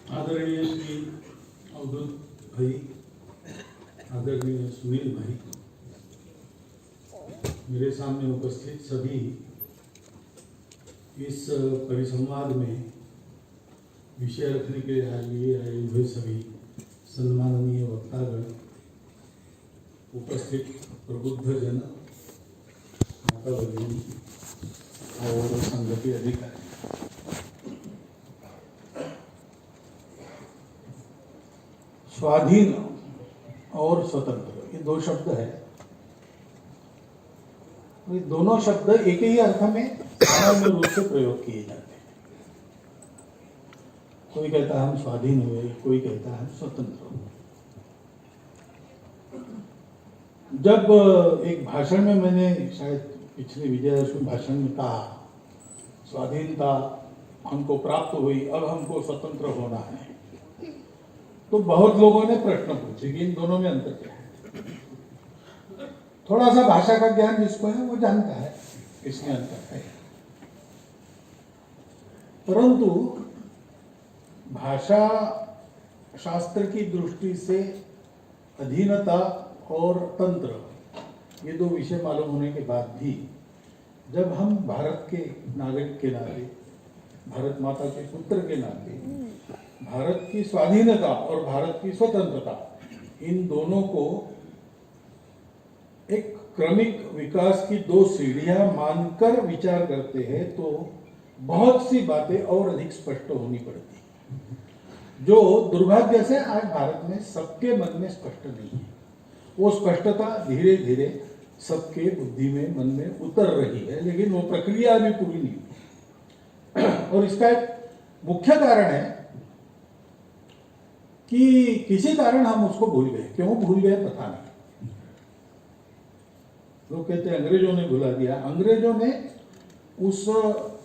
आदरणीय श्री अवधूत भाई, आदरणीय सुनील भाई, मेरे सामने उपस्थित सभी इस परिसंवाद में विषय रखने के लिए आए हुए सभी सम्माननीय वक्तागण, उपस्थित प्रबुद्ध जन, माता भगिनी और संघ के अधिकारी। स्वाधीन और स्वतंत्र, ये दो शब्द है। ये दोनों शब्द एक ही अर्थ में सामान्य रूप से प्रयोग किए जाते हैं। कोई कहता है हम स्वाधीन हुए, कोई कहता है स्वतंत्र हुए। जब एक भाषण में मैंने शायद पिछले विजयादशमी भाषण में कहा स्वाधीनता हमको प्राप्त हुई, अब हमको स्वतंत्र होना है, तो बहुत लोगों ने प्रश्न पूछे कि इन दोनों में अंतर क्या है। थोड़ा सा भाषा का ज्ञान जिसको है वो जानता है इसमें अंतर है, परंतु भाषा शास्त्र की दृष्टि से अधीनता और तंत्र ये दो विषय मालूम होने के बाद भी जब हम भारत के नागरिक के नाते, भारत माता के पुत्र के नाते भारत की स्वाधीनता और भारत की स्वतंत्रता, इन दोनों को एक क्रमिक विकास की दो सीढ़ियां मानकर विचार करते हैं तो बहुत सी बातें और अधिक स्पष्ट होनी पड़ती है, जो दुर्भाग्य से आज भारत में सबके मन में स्पष्ट नहीं है। वो स्पष्टता धीरे धीरे सबके बुद्धि में, मन में उतर रही है, लेकिन वो प्रक्रिया अभी पूरी नहीं हुई। और इसका एक मुख्य कारण है कि किसी कारण हम उसको भूल गए। क्यों भूल गए पता नहीं। लोग कहते हैं अंग्रेजों ने भुला दिया। अंग्रेजों ने उस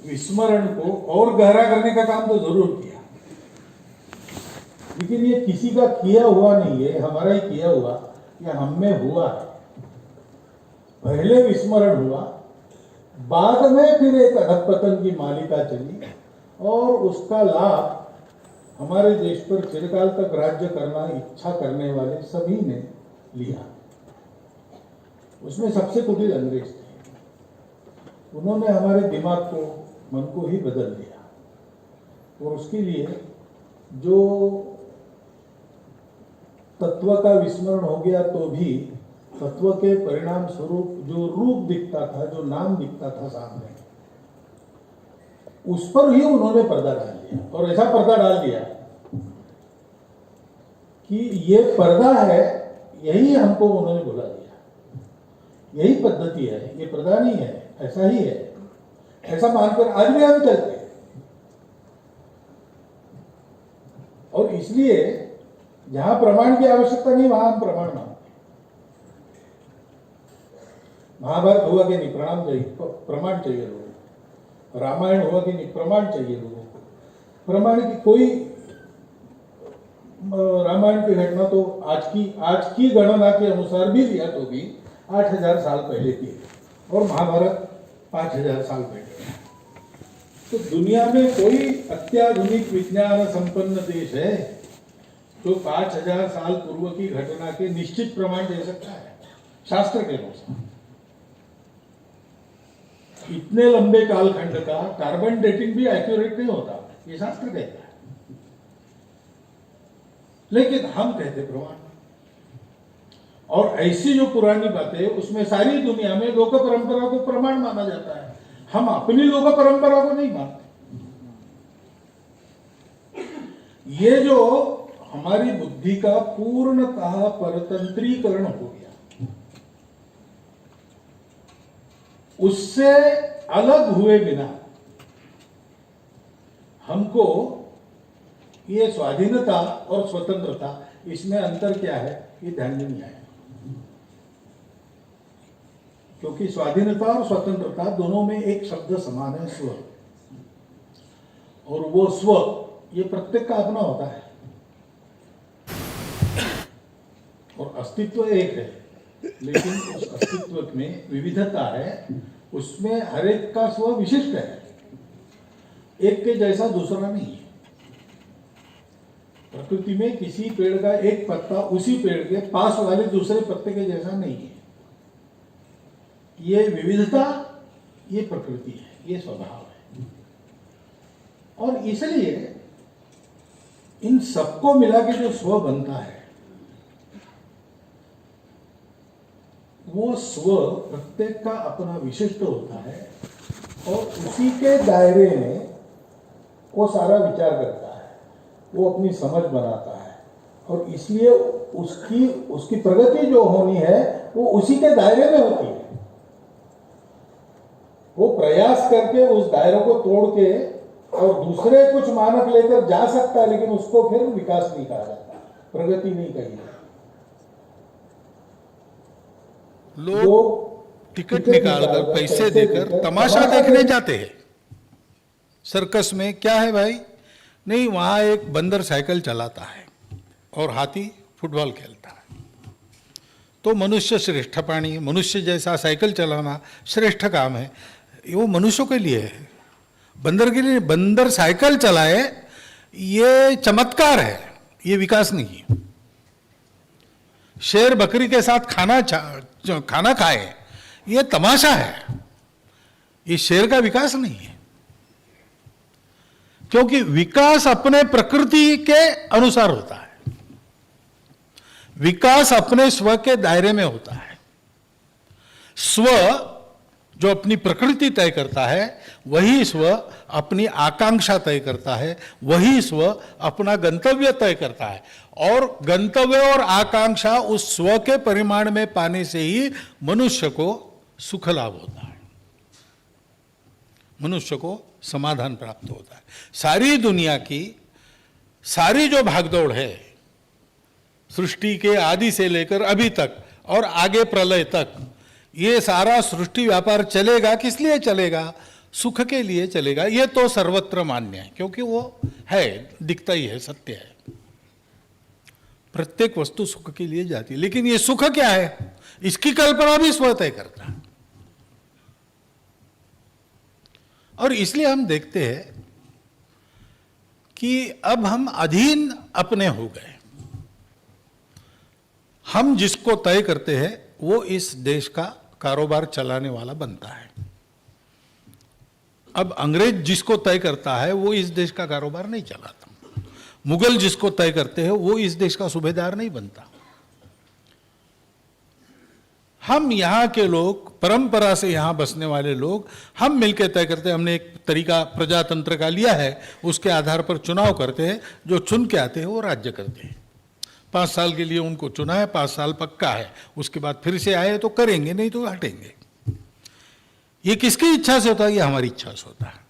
विस्मरण को और गहरा करने का काम तो जरूर किया, लेकिन ये किसी का किया हुआ नहीं है, हमारा ही किया हुआ या हम में हुआ है। पहले विस्मरण हुआ, बाद में फिर एक अधःपतन की मालिका चली और उसका लाभ हमारे देश पर चिरकाल तक राज्य करना इच्छा करने वाले सभी ने लिया। उसमें सबसे कुटिल अंग्रेज थे। उन्होंने हमारे दिमाग को, मन को ही बदल दिया और उसके लिए जो तत्व का विस्मरण हो गया तो भी तत्व के परिणाम स्वरूप जो रूप दिखता था, जो नाम दिखता था सामने, उस पर ही उन्होंने पर्दा डाल दिया। और ऐसा पर्दा डाल दिया कि ये पर्दा है, यही हमको उन्होंने बुला दिया, यही पद्धति है, ये पर्दा नहीं है, ऐसा ही है, ऐसा मानकर आज भी हम चलते हैं। और इसलिए जहां प्रमाण की आवश्यकता नहीं वहां हम प्रमाण मानते। महाभारत हुआ कि नहीं प्रमाण चाहिए लोगों को, रामायण हुआ कि नहीं प्रमाण चाहिए लोगों को। प्रमाण की कोई, रामायण की घटना तो आज की गणना के अनुसार भी लिया तो भी 8000 साल पहले की और महाभारत 5000 साल पहले। तो दुनिया में कोई अत्याधुनिक विज्ञान संपन्न देश है जो 5000 साल पूर्व की घटना के निश्चित प्रमाण दे सकता है शास्त्र के अनुसार? इतने लंबे कालखंड का कार्बन डेटिंग भी एक्यूरेट नहीं होता, ये शास्त्र कहता है। लेकिन हम कहते प्रमाण। और ऐसी जो पुरानी बातें, उसमें सारी दुनिया में लोक परंपरा को प्रमाण माना जाता है। हम अपनी लोक परंपरा को नहीं मानते। ये जो हमारी बुद्धि का पूर्णतः परतंत्रीकरण हो गया, उससे अलग हुए बिना हमको ये स्वाधीनता और स्वतंत्रता, इसमें अंतर क्या है ये ध्यान में नहीं आया। क्योंकि स्वाधीनता और स्वतंत्रता दोनों में एक शब्द समान है, स्व। और वो स्व ये प्रत्येक का अपना होता है और अस्तित्व एक है, लेकिन उस अस्तित्व में विविधता है। उसमें हर एक का स्व विशिष्ट है, एक के जैसा दूसरा नहीं है। प्रकृति में किसी पेड़ का एक पत्ता उसी पेड़ के पास वाले दूसरे पत्ते के जैसा नहीं है। ये विविधता, ये प्रकृति है, ये स्वभाव है। और इसलिए इन सबको मिला के जो स्व बनता है, वो स्व प्रत्येक का अपना विशिष्ट होता है और उसी के दायरे में वो सारा विचार करता है, वो अपनी समझ बनाता है और इसलिए उसकी प्रगति जो होनी है वो उसी के दायरे में होती है। वो प्रयास करके उस दायरे को तोड़ के और दूसरे कुछ मानक लेकर जा सकता है, लेकिन उसको फिर विकास नहीं कहा जाता, प्रगति नहीं कही जाती। लोग टिकट निकालकर पैसे देकर तमाशा देखने जाते हैं। सर्कस में क्या है भाई? नहीं, वहां एक बंदर साइकिल चलाता है और हाथी फुटबॉल खेलता है। तो मनुष्य श्रेष्ठ प्राणी, मनुष्य जैसा साइकिल चलाना श्रेष्ठ काम है, वो मनुष्यों के लिए है, बंदर के लिए। बंदर साइकिल चलाए ये चमत्कार है, ये विकास नहीं है। शेर बकरी के साथ खाना खाए ये तमाशा है, ये शेर का विकास नहीं है। क्योंकि विकास अपने प्रकृति के अनुसार होता है, विकास अपने स्व के दायरे में होता है। स्व जो अपनी प्रकृति तय करता है, वही स्व अपनी आकांक्षा तय करता है, वही स्व अपना गंतव्य तय करता है। और गंतव्य और आकांक्षा उस स्व के परिमाण में पाने से ही मनुष्य को सुख लाभ होता है, मनुष्य को समाधान प्राप्त होता है। सारी दुनिया की सारी जो भागदौड़ है, सृष्टि के आदि से लेकर अभी तक और आगे प्रलय तक, ये सारा सृष्टि व्यापार चलेगा, किस लिए चलेगा? सुख के लिए चलेगा। ये तो सर्वत्र मान्य है, क्योंकि वो है, दिखता ही है, सत्य है। प्रत्येक वस्तु सुख के लिए जाती है, लेकिन ये सुख क्या है, इसकी कल्पना भी स्व तय करता है। और इसलिए हम देखते हैं कि अब हम अधीन अपने हो गए। हम जिसको तय करते हैं वो इस देश का कारोबार चलाने वाला बनता है। अब अंग्रेज जिसको तय करता है वो इस देश का कारोबार नहीं चलाता, मुगल जिसको तय करते हैं वो इस देश का सूबेदार नहीं बनता। हम यहाँ के लोग, परंपरा से यहाँ बसने वाले लोग, हम मिलकर तय करते हैं। हमने एक तरीका प्रजातंत्र का लिया है, उसके आधार पर चुनाव करते हैं, जो चुन के आते हैं वो राज्य करते हैं। 5 साल के लिए उनको चुना है, 5 साल पक्का है, उसके बाद फिर से आए तो करेंगे, नहीं तो हटेंगे। ये किसकी इच्छा से होता है? ये हमारी इच्छा से होता है।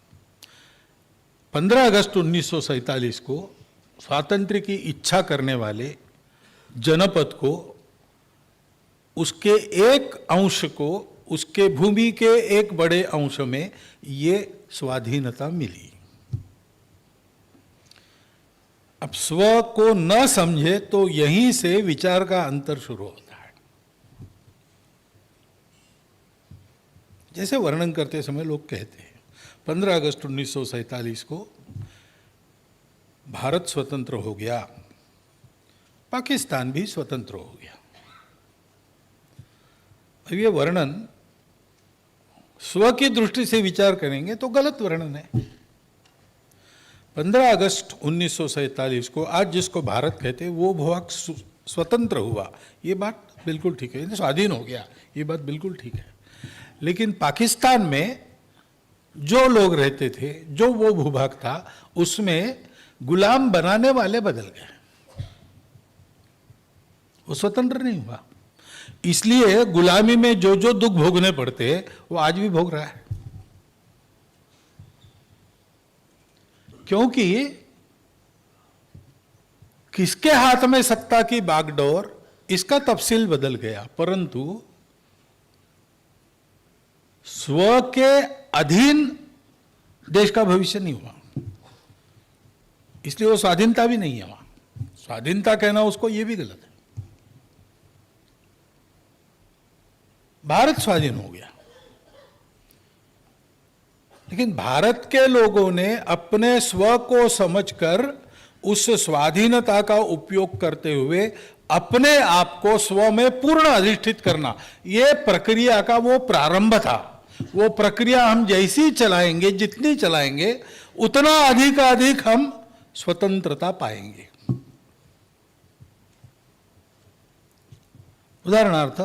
15 अगस्त 1947 को स्वातंत्र्य की इच्छा करने वाले जनपद को, उसके एक अंश को, उसके भूमि के एक बड़े अंश में ये स्वाधीनता मिली। अब स्व को न समझे तो यहीं से विचार का अंतर शुरू होता है। जैसे वर्णन करते समय लोग कहते हैं 15 अगस्त 1947 को भारत स्वतंत्र हो गया, पाकिस्तान भी स्वतंत्र हो गया। अब ये वर्णन स्व की दृष्टि से विचार करेंगे तो गलत वर्णन है। 15 अगस्त 1947 को आज जिसको भारत कहते हैं वो भूभाग स्वतंत्र हुआ, ये बात बिल्कुल ठीक है, स्वाधीन हो गया, ये बात बिल्कुल ठीक है। लेकिन पाकिस्तान में जो लोग रहते थे, जो वो भूभाग था, उसमें गुलाम बनाने वाले बदल गए, वो स्वतंत्र नहीं हुआ। इसलिए गुलामी में जो जो दुख भोगने पड़ते वो आज भी भोग रहा है। क्योंकि किसके हाथ में सत्ता की बागडोर, इसका तफसील बदल गया, परंतु स्व के अधीन देश का भविष्य नहीं हुआ। इसलिए वो स्वाधीनता भी नहीं है वहां। स्वाधीनता कहना उसको ये भी गलत है। भारत स्वाधीन हो गया, लेकिन भारत के लोगों ने अपने स्व को समझकर उस स्वाधीनता का उपयोग करते हुए अपने आप को स्व में पूर्ण अधिष्ठित करना, ये प्रक्रिया का वो प्रारंभ था। वो प्रक्रिया हम जैसी चलाएंगे, जितनी चलाएंगे, उतना अधिक हम स्वतंत्रता पाएंगे। उदाहरणार्थ,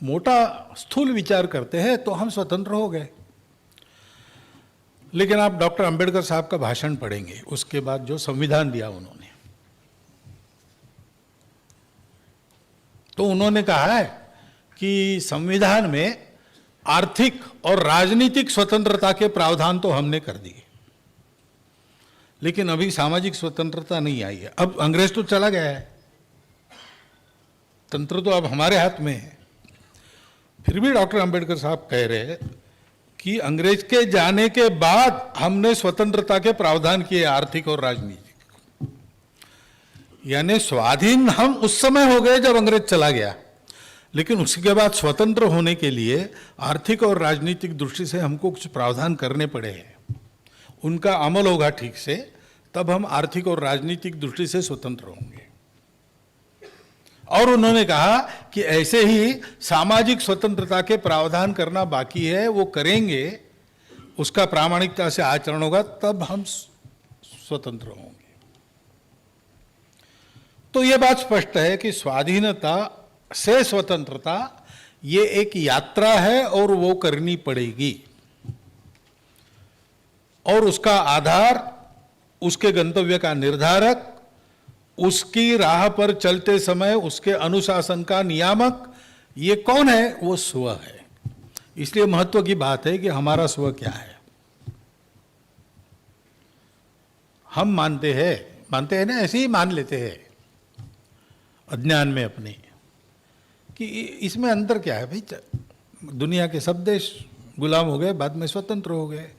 मोटा स्थूल विचार करते हैं तो हम स्वतंत्र हो गए। लेकिन आप डॉक्टर अंबेडकर साहब का भाषण पढ़ेंगे, उसके बाद जो संविधान दिया उन्होंने, तो उन्होंने कहा है कि संविधान में आर्थिक और राजनीतिक स्वतंत्रता के प्रावधान तो हमने कर दिए, लेकिन अभी सामाजिक स्वतंत्रता नहीं आई है। अब अंग्रेज तो चला गया है, तंत्र तो अब हमारे हाथ में है। फिर भी डॉक्टर अंबेडकर साहब कह रहे हैं कि अंग्रेज के जाने के बाद हमने स्वतंत्रता के प्रावधान किए, आर्थिक और राजनीतिक। यानी स्वाधीन हम उस समय हो गए जब अंग्रेज चला गया, लेकिन उसके बाद स्वतंत्र होने के लिए आर्थिक और राजनीतिक दृष्टि से हमको कुछ प्रावधान करने पड़े हैं। उनका अमल होगा ठीक से, तब हम आर्थिक और राजनीतिक दृष्टि से स्वतंत्र होंगे। और उन्होंने कहा कि ऐसे ही सामाजिक स्वतंत्रता के प्रावधान करना बाकी है, वो करेंगे, उसका प्रामाणिकता से आचरण होगा, तब हम स्वतंत्र होंगे। तो ये बात स्पष्ट है कि स्वाधीनता से स्वतंत्रता ये एक यात्रा है और वो करनी पड़ेगी, और उसका आधार, उसके गंतव्य का निर्धारक, उसकी राह पर चलते समय उसके अनुशासन का नियामक, ये कौन है? वो स्व है। इसलिए महत्व की बात है कि हमारा स्व क्या है। हम मानते हैं ना, ऐसे ही मान लेते हैं अज्ञान में अपने, कि इसमें अंतर क्या है भाई, दुनिया के सब देश गुलाम हो गए, बाद में स्वतंत्र हो गए,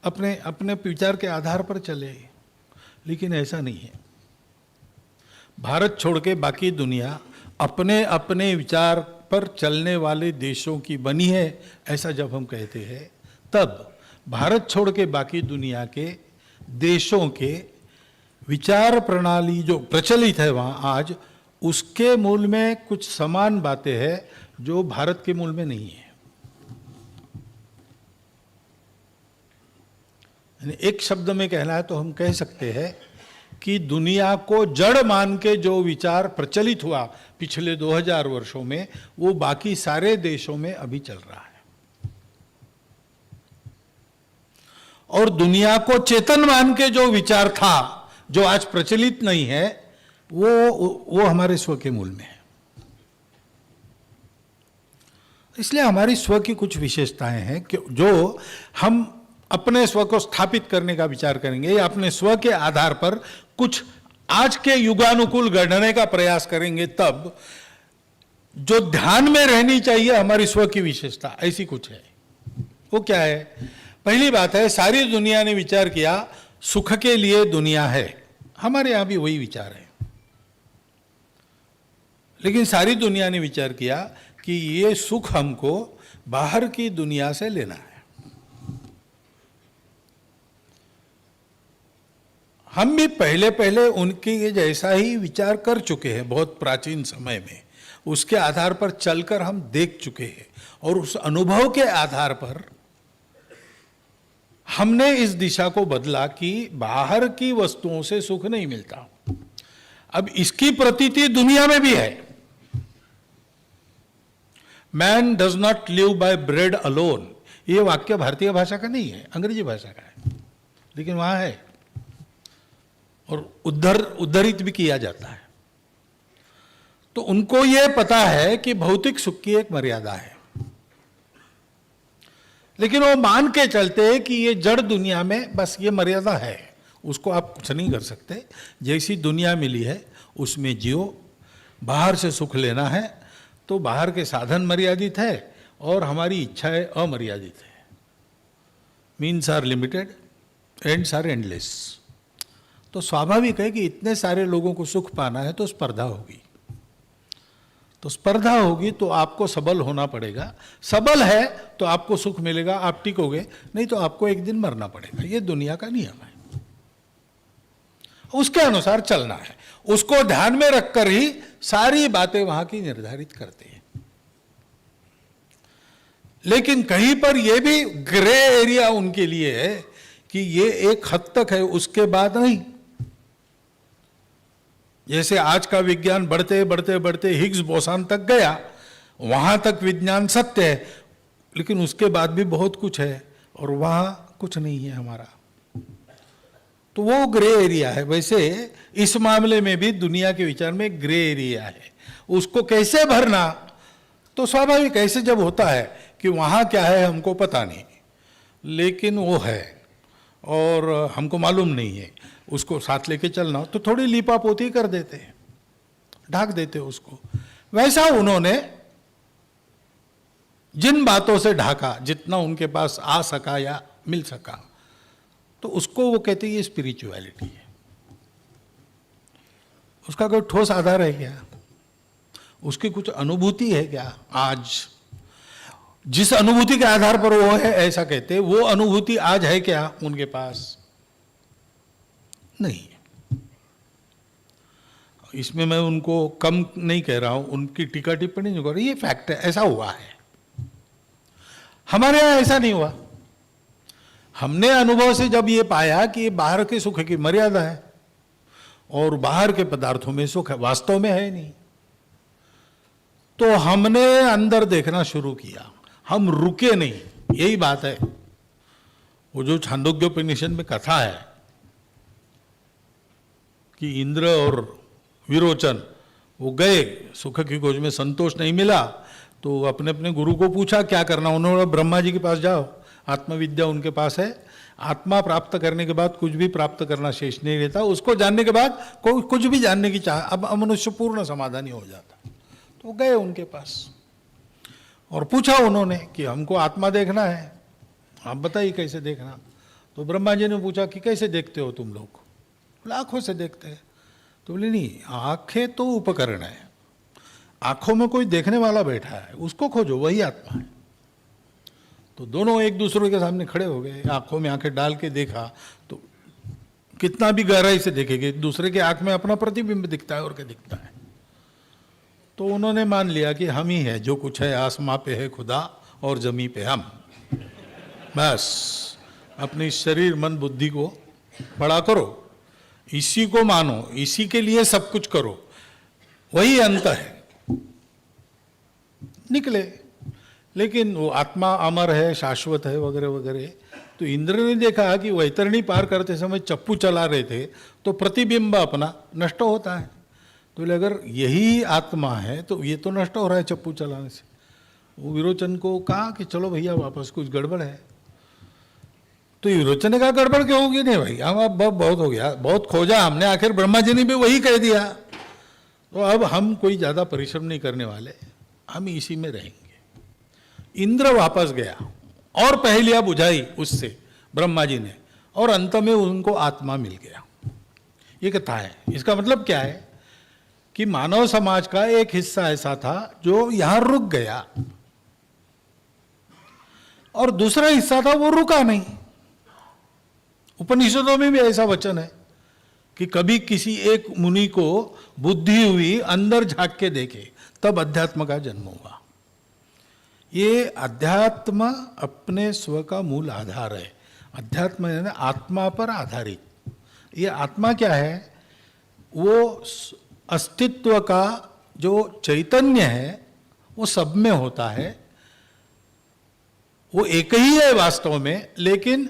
अपने अपने विचार के आधार पर चले। लेकिन ऐसा नहीं है। भारत छोड़ के बाकी दुनिया अपने अपने विचार पर चलने वाले देशों की बनी है, ऐसा जब हम कहते हैं, तब भारत छोड़ के बाकी दुनिया के देशों के विचार प्रणाली जो प्रचलित है वहाँ आज, उसके मूल में कुछ समान बातें हैं जो भारत के मूल में नहीं है। एक शब्द में कहना है तो हम कह सकते हैं कि दुनिया को जड़ मान के जो विचार प्रचलित हुआ पिछले 2000 वर्षों में, वो बाकी सारे देशों में अभी चल रहा है। और दुनिया को चेतन मान के जो विचार था, जो आज प्रचलित नहीं है, वो हमारे स्व के मूल में है। इसलिए हमारी स्व की कुछ विशेषताएं हैं कि जो हम अपने स्व को स्थापित करने का विचार करेंगे, या अपने स्व के आधार पर कुछ आज के युगानुकूल गढ़ने का प्रयास करेंगे, तब जो ध्यान में रहनी चाहिए हमारी स्व की विशेषता, ऐसी कुछ है। वो क्या है? पहली बात है, सारी दुनिया ने विचार किया सुख के लिए दुनिया है। हमारे यहां भी वही विचार है। लेकिन सारी दुनिया ने विचार किया कि ये सुख हमको बाहर की दुनिया से लेना है। हम भी पहले पहले उनके जैसा ही विचार कर चुके हैं बहुत प्राचीन समय में। उसके आधार पर चलकर हम देख चुके हैं, और उस अनुभव के आधार पर हमने इस दिशा को बदला कि बाहर की वस्तुओं से सुख नहीं मिलता। अब इसकी प्रतीति दुनिया में भी है। Man does not live by bread alone, ये वाक्य भारतीय भाषा का नहीं है, अंग्रेजी भाषा का है, लेकिन वहां है और उद्धरित भी किया जाता है। तो उनको यह पता है कि भौतिक सुख की एक मर्यादा है, लेकिन वो मान के चलते हैं कि ये जड़ दुनिया में बस ये मर्यादा है, उसको आप कुछ नहीं कर सकते। जैसी दुनिया मिली है उसमें जियो। बाहर से सुख लेना है तो बाहर के साधन मर्यादित है और हमारी इच्छाएं अमर्यादित है। Means are limited, ends are endless. तो स्वाभाविक है कि इतने सारे लोगों को सुख पाना है तो स्पर्धा होगी। तो स्पर्धा होगी तो आपको सबल होना पड़ेगा। सबल है तो आपको सुख मिलेगा, आप टिकोगे, नहीं तो आपको एक दिन मरना पड़ेगा। ये दुनिया का नियम है। उसके अनुसार चलना है, उसको ध्यान में रखकर ही सारी बातें वहां की निर्धारित करते हैं। लेकिन कहीं पर यह भी ग्रे एरिया उनके लिए है कि ये एक हद तक है, उसके बाद नहीं। जैसे आज का विज्ञान बढ़ते बढ़ते बढ़ते हिग्स बोसान तक गया, वहां तक विज्ञान सत्य है, लेकिन उसके बाद भी बहुत कुछ है और वहां कुछ नहीं है हमारा, तो वो ग्रे एरिया है। वैसे इस मामले में भी दुनिया के विचार में ग्रे एरिया है, उसको कैसे भरना, तो स्वाभाविक ऐसे जब होता है कि वहां क्या है हमको पता नहीं, लेकिन वो है और हमको मालूम नहीं है, उसको साथ लेके चलना हो तो थोड़ी लीपा पोती कर देते हैं, ढक देते हैं उसको। वैसा उन्होंने जिन बातों से ढाका, जितना उनके पास आ सका या मिल सका, तो उसको वो कहते हैं ये स्पिरिचुअलिटी है। उसका कोई ठोस आधार है क्या? उसकी कुछ अनुभूति है क्या? आज जिस अनुभूति के आधार पर वो है ऐसा कहते हैं, वो अनुभूति आज है क्या उनके पास? नहीं है। इसमें मैं उनको कम नहीं कह रहा हूं, उनकी टीका टिप्पणी नहीं कर रहा, ये फैक्ट है, ऐसा हुआ है। हमारे यहां ऐसा नहीं हुआ। हमने अनुभव से जब ये पाया कि ये बाहर के सुख की मर्यादा है और बाहर के पदार्थों में सुख है, वास्तव में है नहीं, तो हमने अंदर देखना शुरू किया, हम रुके नहीं। यही बात है, वो जो छांदोग्योपनिषद में कथा है कि इंद्र और विरोचन वो गए, सुख की खोज में संतोष नहीं मिला, तो अपने अपने गुरु को पूछा क्या करना। उन्होंने ब्रह्मा जी के पास जाओ, आत्मविद्या उनके पास है, आत्मा प्राप्त करने के बाद कुछ भी प्राप्त करना शेष नहीं रहता, उसको जानने के बाद कोई कुछ भी जानने की चाह, अब मनुष्य पूर्ण समाधानी हो जाता। तो गए उनके पास और पूछा उन्होंने कि हमको आत्मा देखना है, आप बताइए कैसे देखना। तो ब्रह्मा जी ने पूछा कि कैसे देखते हो तुम लोग? बोले आंखों से देखते हैं। तो बोले नहीं, आंखें तो उपकरण है, आंखों में कोई देखने वाला बैठा है, उसको खोजो, वही आत्मा है। तो दोनों एक दूसरे के सामने खड़े हो गए, आंखों में आंखें डाल के देखा, तो कितना भी गहराई से देखेंगे, दूसरे के आंख में अपना प्रतिबिंब दिखता है और क्या दिखता है। तो उन्होंने मान लिया कि हम ही है, जो कुछ है आसमां पे है खुदा और जमी पे हम, बस अपनी शरीर मन बुद्धि को बड़ा करो, इसी को मानो, इसी के लिए सब कुछ करो, वही अंत है। निकले, लेकिन वो आत्मा अमर है, शाश्वत है वगैरह वगैरह। तो इंद्र ने देखा कि वैतरणी पार करते समय चप्पू चला रहे थे तो प्रतिबिंब अपना नष्ट होता है। तो बोले अगर यही आत्मा है तो ये तो नष्ट हो रहा है चप्पू चलाने से। वो विरोचन को कहा कि चलो भैया वापस, कुछ गड़बड़ है। तो विरोचन ने कहा गड़बड़ क्यों होगी? नहीं भाई, हम अब बहुत हो गया, बहुत खोजा हमने, आखिर ब्रह्मा जी ने भी वही कह दिया, तो अब हम कोई ज़्यादा परिश्रम नहीं करने वाले, हम इसी में रहेंगे। इंद्र वापस गया और पहेलियां बुझाई उससे ब्रह्मा जी ने, और अंत में उनको आत्मा मिल गया। ये कथा है। इसका मतलब क्या है कि मानव समाज का एक हिस्सा ऐसा था जो यहां रुक गया और दूसरा हिस्सा था वो रुका नहीं। उपनिषदों में भी ऐसा वचन है कि कभी किसी एक मुनि को बुद्धि हुई, अंदर झांक के देखे, तब अध्यात्म का जन्म हुआ। ये अध्यात्म अपने स्व का मूल आधार है। अध्यात्म यानी आत्मा पर आधारित। ये आत्मा क्या है? वो अस्तित्व का जो चैतन्य है वो सब में होता है, वो एक ही है वास्तव में, लेकिन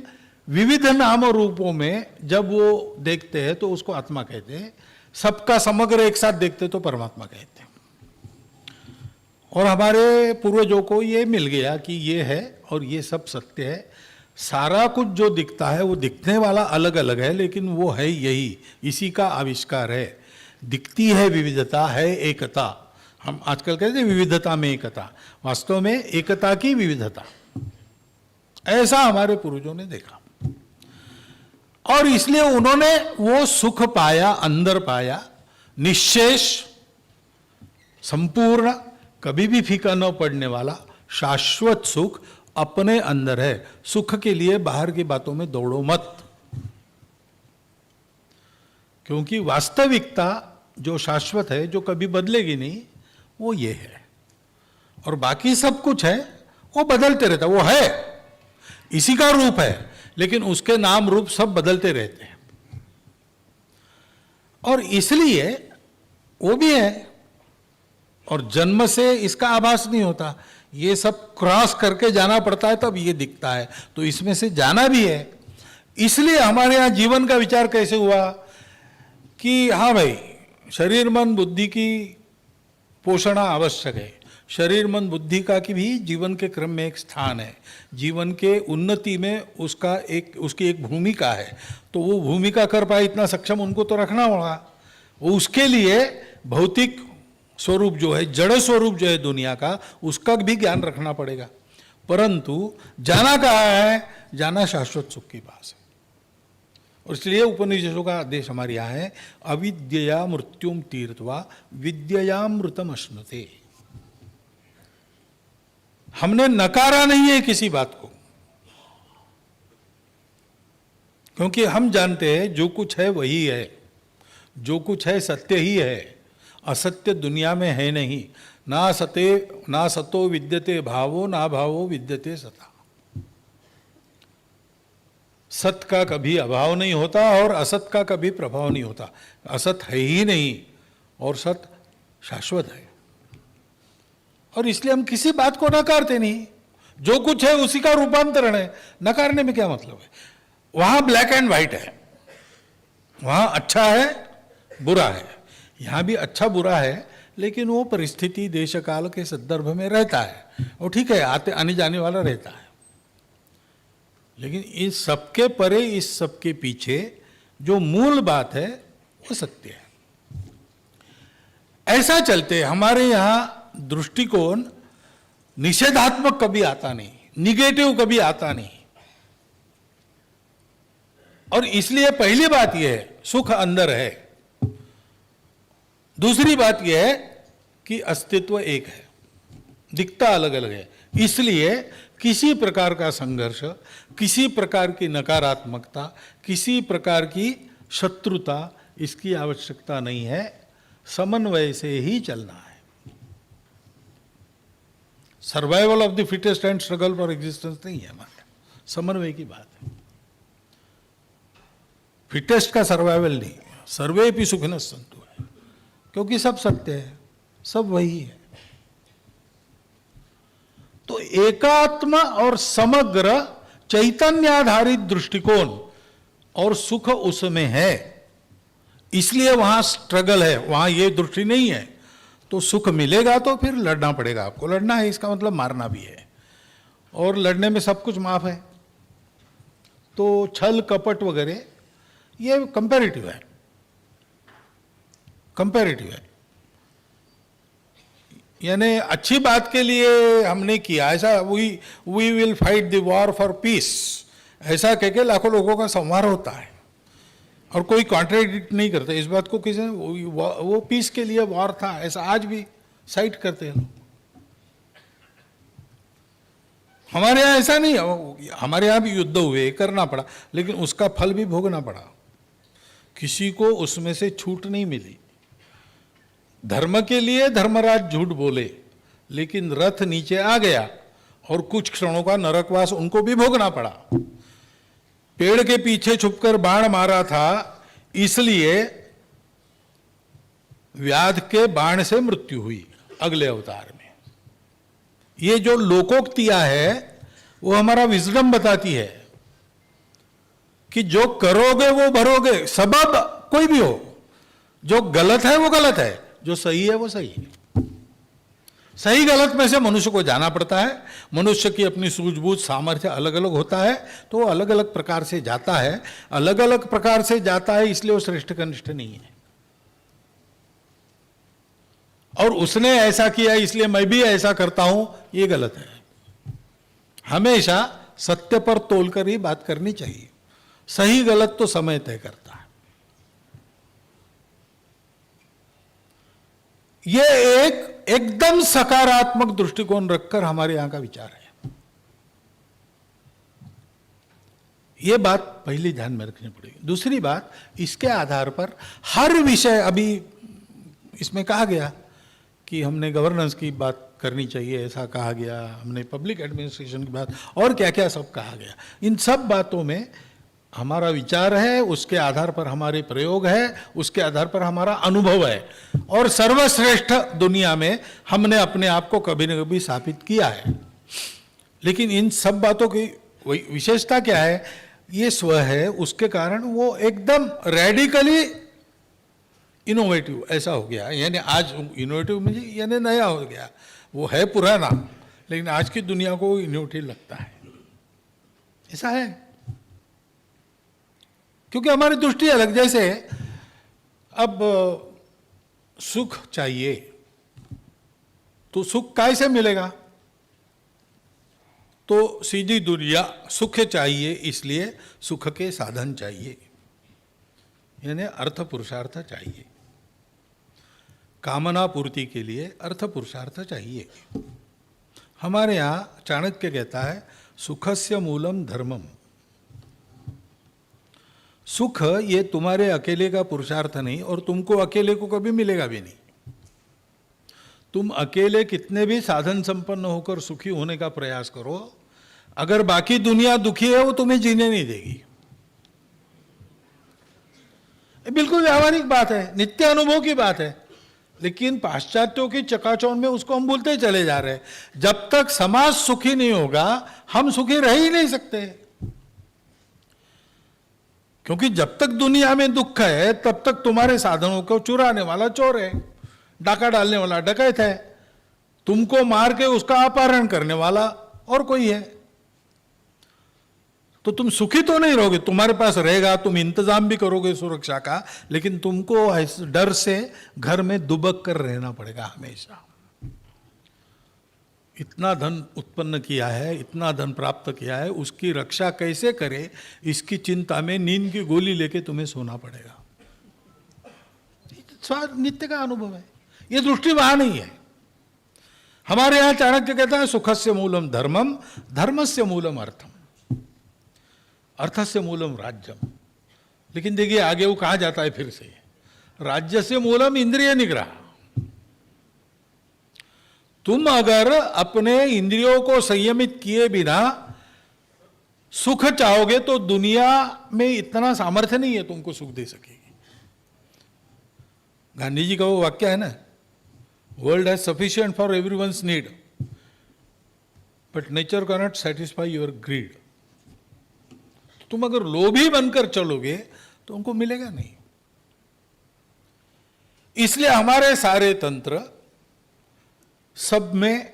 विविध नाम रूपों में जब वो देखते हैं तो उसको आत्मा कहते हैं। सबका समग्र एक साथ देखते तो परमात्मा कहते हैं। और हमारे पूर्वजों को ये मिल गया कि ये है और ये सब सत्य है। सारा कुछ जो दिखता है वो दिखने वाला अलग अलग है, लेकिन वो है यही, इसी का आविष्कार है। दिखती है विविधता, है एकता। हम आजकल कहते हैं विविधता में एकता, वास्तव में एकता की विविधता। ऐसा हमारे पूर्वजों ने देखा और इसलिए उन्होंने वो सुख पाया, अंदर पाया, निश्शेष, संपूर्ण, कभी भी फीका न पड़ने वाला शाश्वत सुख अपने अंदर है। सुख के लिए बाहर की बातों में दौड़ो मत। क्योंकि वास्तविकता जो शाश्वत है, जो कभी बदलेगी नहीं, वो ये है। और बाकी सब कुछ है वो बदलते रहता, वो है, इसी का रूप है, लेकिन उसके नाम रूप सब बदलते रहते हैं। और इसलिए वो भी है, और जन्म से इसका आभास नहीं होता, ये सब क्रॉस करके जाना पड़ता है तब ये दिखता है। तो इसमें से जाना भी है। इसलिए हमारे यहाँ जीवन का विचार कैसे हुआ कि हाँ भाई, शरीर मन बुद्धि की पोषणा आवश्यक है, शरीर मन बुद्धि का की भी जीवन के क्रम में एक स्थान है, जीवन के उन्नति में उसकी एक भूमिका है। तो वो भूमिका कर पाए इतना सक्षम उनको तो रखना होगा। वो उसके लिए भौतिक स्वरूप जो है, जड़ स्वरूप जो है दुनिया का, उसका भी ज्ञान रखना पड़ेगा। परंतु जाना कहाँ है? जाना शाश्वत सुख के पास है। और इसलिए उपनिषदों का आदेश हमारे यहाँ है, अविद्यया मृत्युम तीर्थवा विद्ययामृतम अश्नुते। हमने नकारा नहीं है किसी बात को, क्योंकि हम जानते हैं जो कुछ है वही है, जो कुछ है सत्य ही है, असत्य दुनिया में है नहीं। ना सतो विद्यते भावो, ना भावो विद्यते सता। सत का कभी अभाव नहीं होता और असत का कभी प्रभाव नहीं होता। असत है ही नहीं और सत शाश्वत है। और इसलिए हम किसी बात को नकारते नहीं, जो कुछ है उसी का रूपांतरण है। नकारने में क्या मतलब है? वहां ब्लैक एंड व्हाइट है, वहां अच्छा है बुरा है, यहां भी अच्छा बुरा है, लेकिन वो परिस्थिति देश काल के संदर्भ में रहता है। वो ठीक है, आते आने जाने वाला रहता है, लेकिन इस सबके परे, इस सबके पीछे जो मूल बात है वो सत्य है। ऐसा चलते हमारे यहां दृष्टिकोण निषेधात्मक कभी आता नहीं, निगेटिव कभी आता नहीं। और इसलिए पहली बात यह है, सुख अंदर है। दूसरी बात यह है कि अस्तित्व एक है, दिखता अलग अलग है। इसलिए किसी प्रकार का संघर्ष, किसी प्रकार की नकारात्मकता, किसी प्रकार की शत्रुता, इसकी आवश्यकता नहीं है। समन्वय से ही चलना है। Survival of the fittest and struggle for existence नहीं है हमारे, समन्वय की बात है। फिटेस्ट का सर्वाइवल नहीं, सर्वे भी सुखिनः सन्तु है, क्योंकि सब सत्य है, सब वही है। तो एकात्म और समग्र चैतन्याधारित दृष्टिकोण और सुख उसमें है, इसलिए वहां स्ट्रगल है, वहां ये दृष्टि नहीं है। तो सुख मिलेगा तो फिर लड़ना पड़ेगा आपको। लड़ना है इसका मतलब मारना भी है, और लड़ने में सब कुछ माफ है। तो छल कपट वगैरह ये कंपैरेटिव है, कंपैरेटिव है। यानी अच्छी बात के लिए हमने किया, ऐसा we will fight the war for peace, ऐसा कह के लाखों लोगों का संहार होता है और कोई कॉन्ट्रडिक्ट नहीं करता इस बात को। किसी वो पीस के लिए वॉर था, ऐसा आज भी साइट करते हैं लोग। हमारे यहाँ ऐसा नहीं है, हमारे यहाँ भी युद्ध हुए, करना पड़ा, लेकिन उसका फल भी भोगना पड़ा। किसी को उसमें से छूट नहीं मिली। धर्म के लिए धर्मराज झूठ बोले, लेकिन रथ नीचे आ गया और कुछ क्षणों का नरकवास उनको भी भोगना पड़ा। पेड़ के पीछे छुपकर बाण मारा था, इसलिए व्याध के बाण से मृत्यु हुई अगले अवतार में। ये जो लोकोक्तियां है वो हमारा विजडम बताती है कि जो करोगे वो भरोगे, सबब कोई भी हो। जो गलत है वो गलत है, जो सही है वो सही है। सही गलत में से मनुष्य को जाना पड़ता है। मनुष्य की अपनी सूझबूझ सामर्थ्य अलग अलग होता है, तो वो अलग अलग प्रकार से जाता है। अलग अलग प्रकार से जाता है, इसलिए वो श्रेष्ठ कनिष्ठ नहीं है। और उसने ऐसा किया इसलिए मैं भी ऐसा करता हूं, ये गलत है। हमेशा सत्य पर तोलकर ही बात करनी चाहिए। सही गलत तो समय तय करता है। ये एक एकदम सकारात्मक दृष्टिकोण रखकर हमारे यहां का विचार है। ये बात पहली ध्यान में रखनी पड़ेगी। दूसरी बात, इसके आधार पर हर विषय, अभी इसमें कहा गया कि हमने गवर्नेंस की बात करनी चाहिए, ऐसा कहा गया, हमने पब्लिक एडमिनिस्ट्रेशन की बात और क्या क्या सब कहा गया। इन सब बातों में हमारा विचार है, उसके आधार पर हमारे प्रयोग है, उसके आधार पर हमारा अनुभव है, और सर्वश्रेष्ठ दुनिया में हमने अपने आप को कभी न कभी स्थापित किया है। लेकिन इन सब बातों की विशेषता क्या है? ये स्व है, उसके कारण वो एकदम रेडिकली इनोवेटिव ऐसा हो गया। यानी आज इनोवेटिव में यानी नया हो गया, वो है पुराना, लेकिन आज की दुनिया को इनोवेटिव लगता है। ऐसा है क्योंकि हमारी दृष्टि अलग। जैसे अब सुख चाहिए तो सुख कैसे मिलेगा? तो सीधी दुनिया, सुख चाहिए इसलिए सुख के साधन चाहिए, यानी अर्थ पुरुषार्थ चाहिए। कामना पूर्ति के लिए अर्थ पुरुषार्थ चाहिए। हमारे यहाँ चाणक्य कहता है सुखस्य मूलम धर्मम। सुख ये तुम्हारे अकेले का पुरुषार्थ नहीं, और तुमको अकेले को कभी मिलेगा भी नहीं। तुम अकेले कितने भी साधन संपन्न होकर सुखी होने का प्रयास करो, अगर बाकी दुनिया दुखी है वो तुम्हें जीने नहीं देगी। बिल्कुल व्यावहारिक बात है, नित्य अनुभव की बात है, लेकिन पाश्चात्यों की चकाचौंध में उसको हम भूलते चले जा रहे हैं। जब तक समाज सुखी नहीं होगा हम सुखी रह ही नहीं सकते, क्योंकि जब तक दुनिया में दुख है तब तक तुम्हारे साधनों को चुराने वाला चोर है, डाका डालने वाला डकैत है, तुमको मार के उसका अपहरण करने वाला और कोई है। तो तुम सुखी तो नहीं रहोगे, तुम्हारे पास रहेगा, तुम इंतजाम भी करोगे सुरक्षा का, लेकिन तुमको इस डर से घर में दुबक कर रहना पड़ेगा हमेशा। इतना धन उत्पन्न किया है, इतना धन प्राप्त किया है, उसकी रक्षा कैसे करे इसकी चिंता में नींद की गोली लेके तुम्हें सोना पड़ेगा। नित्य का अनुभव है, ये दृष्टि वहां नहीं है। हमारे यहां चाणक्य कहता है सुखस्य मूलम धर्मम, धर्मस्य मूलम अर्थम, अर्थस्य मूलम राज्यम। लेकिन देखिए आगे वो कहा जाता है फिर से, राज्य से मूलम इंद्रिय निग्रह। तुम अगर अपने इंद्रियों को संयमित किए बिना सुख चाहोगे तो दुनिया में इतना सामर्थ्य नहीं है तुमको सुख दे सकेगी। गांधी जी का वो वाक्य है ना, world has sufficient for everyone's need but nature can not satisfy your greed. तुम अगर लोभी बनकर चलोगे तो उनको मिलेगा नहीं। इसलिए हमारे सारे तंत्र सब में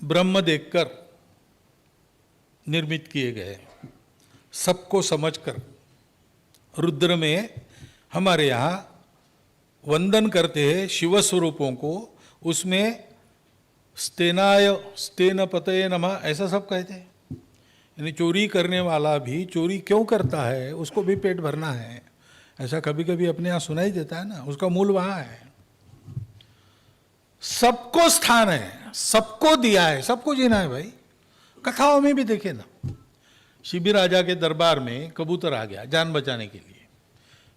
ब्रह्म देखकर निर्मित किए गए, सबको समझकर। रुद्र में हमारे यहाँ वंदन करते हैं शिव स्वरूपों को, उसमें स्तेनाय स्तेन पतये नमः ऐसा सब कहते हैं। यानी चोरी करने वाला भी चोरी क्यों करता है, उसको भी पेट भरना है, ऐसा कभी कभी अपने यहाँ सुनाई देता है ना, उसका मूल वहां है। सबको स्थान है, सबको दिया है, सबको जीना है भाई। कथाओं में भी देखे ना, शिबी राजा के दरबार में कबूतर आ गया जान बचाने के लिए।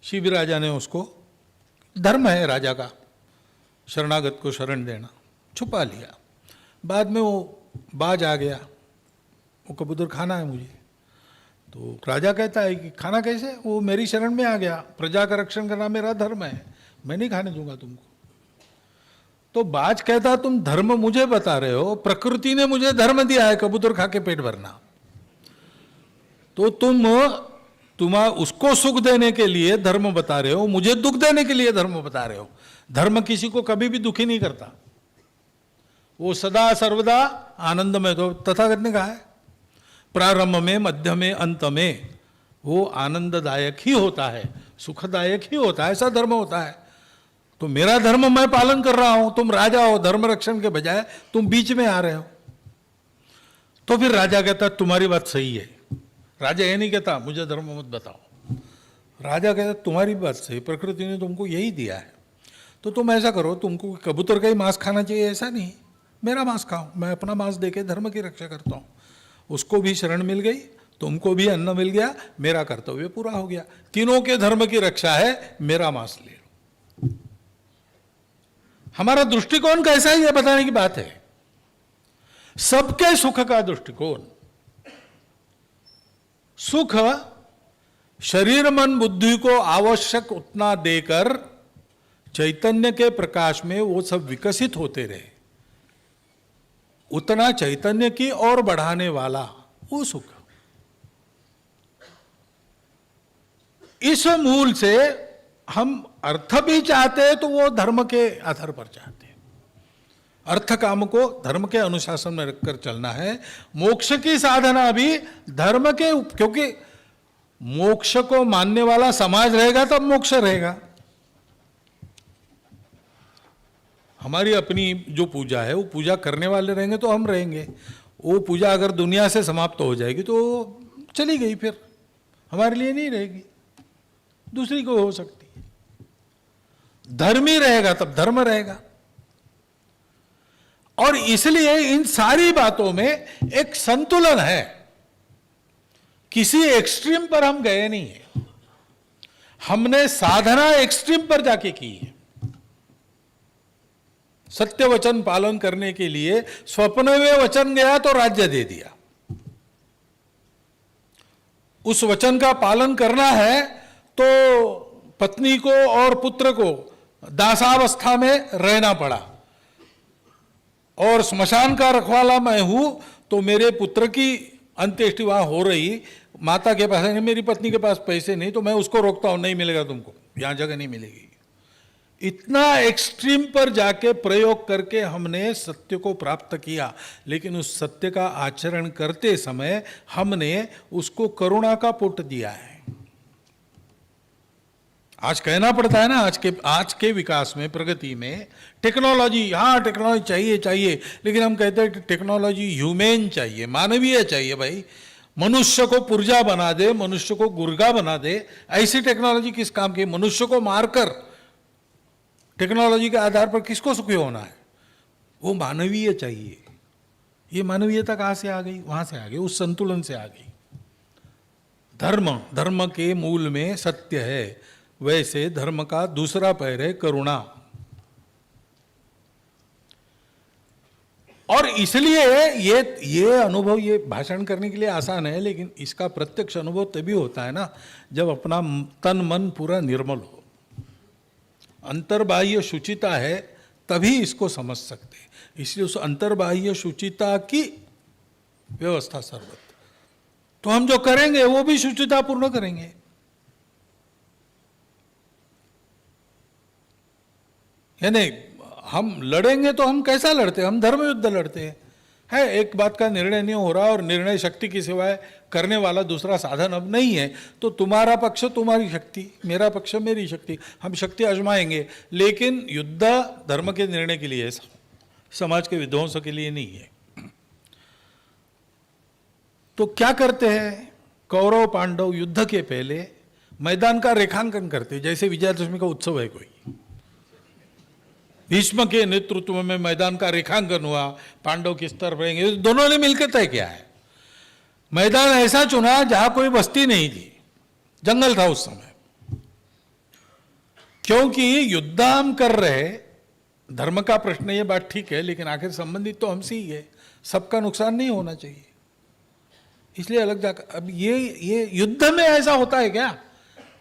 शिबी राजा ने उसको, धर्म है राजा का शरणागत को शरण देना, छुपा लिया। बाद में वो बाज आ गया, वो कबूतर खाना है मुझे। तो राजा कहता है कि खाना कैसे, वो मेरी शरण में आ गया, प्रजा का रक्षण करना मेरा धर्म है, मैं नहीं खाने दूंगा तुमको। तो बाज कहता तुम धर्म मुझे बता रहे हो, प्रकृति ने मुझे धर्म दिया है कबूतर खा के पेट भरना, तो तुम उसको सुख देने के लिए धर्म बता रहे हो, मुझे दुख देने के लिए धर्म बता रहे हो। धर्म किसी को कभी भी दुखी नहीं करता, वो सदा सर्वदा आनंद में। तो तथागत ने कहा है प्रारंभ में, मध्य में, अंत में वो आनंददायक ही होता है, सुखदायक ही होता है, ऐसा धर्म होता है। तो मेरा धर्म मैं पालन कर रहा हूं, तुम राजा हो, धर्म रक्षण के बजाय तुम बीच में आ रहे हो। तो फिर राजा कहता तुम्हारी बात सही है। राजा ये नहीं कहता मुझे धर्म मत बताओ, राजा कहता तुम्हारी बात सही, प्रकृति ने तुमको यही दिया है, तो तुम ऐसा करो, तुमको कबूतर का ही मांस खाना चाहिए ऐसा नहीं, मेरा मांस खाओ, मैं अपना मांस देके धर्म की रक्षा करता हूँ। उसको भी शरण मिल गई, तुमको भी अन्न मिल गया, मेरा कर्तव्य पूरा हो गया। तीनों के धर्म की रक्षा है, मेरा मांस ले लो। हमारा दृष्टिकोण कैसा है, यह बताने की बात है। सबके सुख का दृष्टिकोण, सुख शरीर मन बुद्धि को आवश्यक उतना देकर चैतन्य के प्रकाश में वो सब विकसित होते रहे, उतना चैतन्य की ओर बढ़ाने वाला वो सुख। इस मूल से हम अर्थ भी चाहते हैं तो वो धर्म के आधार पर चाहते हैं। अर्थ काम को धर्म के अनुशासन में रखकर चलना है। मोक्ष की साधना भी धर्म के, क्योंकि मोक्ष को मानने वाला समाज रहेगा तब मोक्ष रहेगा। हमारी अपनी जो पूजा है वो पूजा करने वाले रहेंगे तो हम रहेंगे। वो पूजा अगर दुनिया से समाप्त हो जाएगी तो चली गई, फिर हमारे लिए नहीं रहेगी, दूसरी को हो सकती है। धर्मी रहेगा तब धर्म रहेगा। और इसलिए इन सारी बातों में एक संतुलन है। किसी एक्सट्रीम पर हम गए नहीं है, हमने साधना एक्सट्रीम पर जाके की है। सत्य वचन पालन करने के लिए स्वप्न में वचन गया तो राज्य दे दिया। उस वचन का पालन करना है तो पत्नी को और पुत्र को दासावस्था में रहना पड़ा। और स्मशान का रखवाला मैं हूं तो मेरे पुत्र की अंत्येष्टि वहां हो रही, माता के पास नहीं, मेरी पत्नी के पास पैसे नहीं, तो मैं उसको रोकता हूं, नहीं मिलेगा तुमको, यहां जगह नहीं मिलेगी। इतना एक्सट्रीम पर जाके प्रयोग करके हमने सत्य को प्राप्त किया, लेकिन उस सत्य का आचरण करते समय हमने उसको करुणा का पुट दिया है। आज कहना पड़ता है ना, आज के विकास में, प्रगति में टेक्नोलॉजी, हाँ टेक्नोलॉजी चाहिए चाहिए, लेकिन हम कहते हैं टेक्नोलॉजी ह्यूमन चाहिए, मानवीय चाहिए। भाई मनुष्य को पुर्जा बना दे, मनुष्य को गुर्गा बना दे, ऐसी टेक्नोलॉजी किस काम की? मनुष्य को मारकर टेक्नोलॉजी के आधार पर किसको सुखी होना है? वो मानवीय चाहिए। ये मानवीयता कहाँ से आ गई? वहां से आ गई, उस संतुलन से आ गई। धर्म के मूल में सत्य है, वैसे धर्म का दूसरा पैर है करुणा। और इसलिए ये अनुभव, ये भाषण करने के लिए आसान है, लेकिन इसका प्रत्यक्ष अनुभव तभी होता है ना जब अपना तन मन पूरा निर्मल हो, अंतर्बाह्य शुचिता है, तभी इसको समझ सकते हैं। इसलिए उस अंतर्बाह्य शुचिता की व्यवस्था सर्वत्र। तो हम जो करेंगे वो भी शुचिता पूर्ण करेंगे। यानी हम लड़ेंगे तो हम कैसा लड़ते हैं? हम धर्म युद्ध लड़ते हैं। है एक बात का निर्णय नहीं हो रहा और निर्णय शक्ति की सिवाय करने वाला दूसरा साधन अब नहीं है, तो तुम्हारा पक्ष तुम्हारी शक्ति, मेरा पक्ष मेरी शक्ति, हम शक्ति आजमाएंगे। लेकिन युद्ध धर्म के निर्णय के लिए है, समाज के विध्वंस के लिए नहीं है। तो क्या करते हैं? कौरव पांडव युद्ध के पहले मैदान का रेखांकन करते, जैसे विजयादशमी का उत्सव है कोई। भीष्म के नेतृत्व में मैदान का रेखांकन हुआ, पांडव किस तरफ रहेंगे, दोनों ने मिलकर तय किया है। मैदान ऐसा चुना जहां कोई बस्ती नहीं थी, जंगल था उस समय, क्योंकि युद्ध हम कर रहे। धर्म का प्रश्न, ये बात ठीक है, लेकिन आखिर संबंधित तो हमसे ही है, सबका नुकसान नहीं होना चाहिए, इसलिए अलग जाकर। अब ये युद्ध में ऐसा होता है क्या?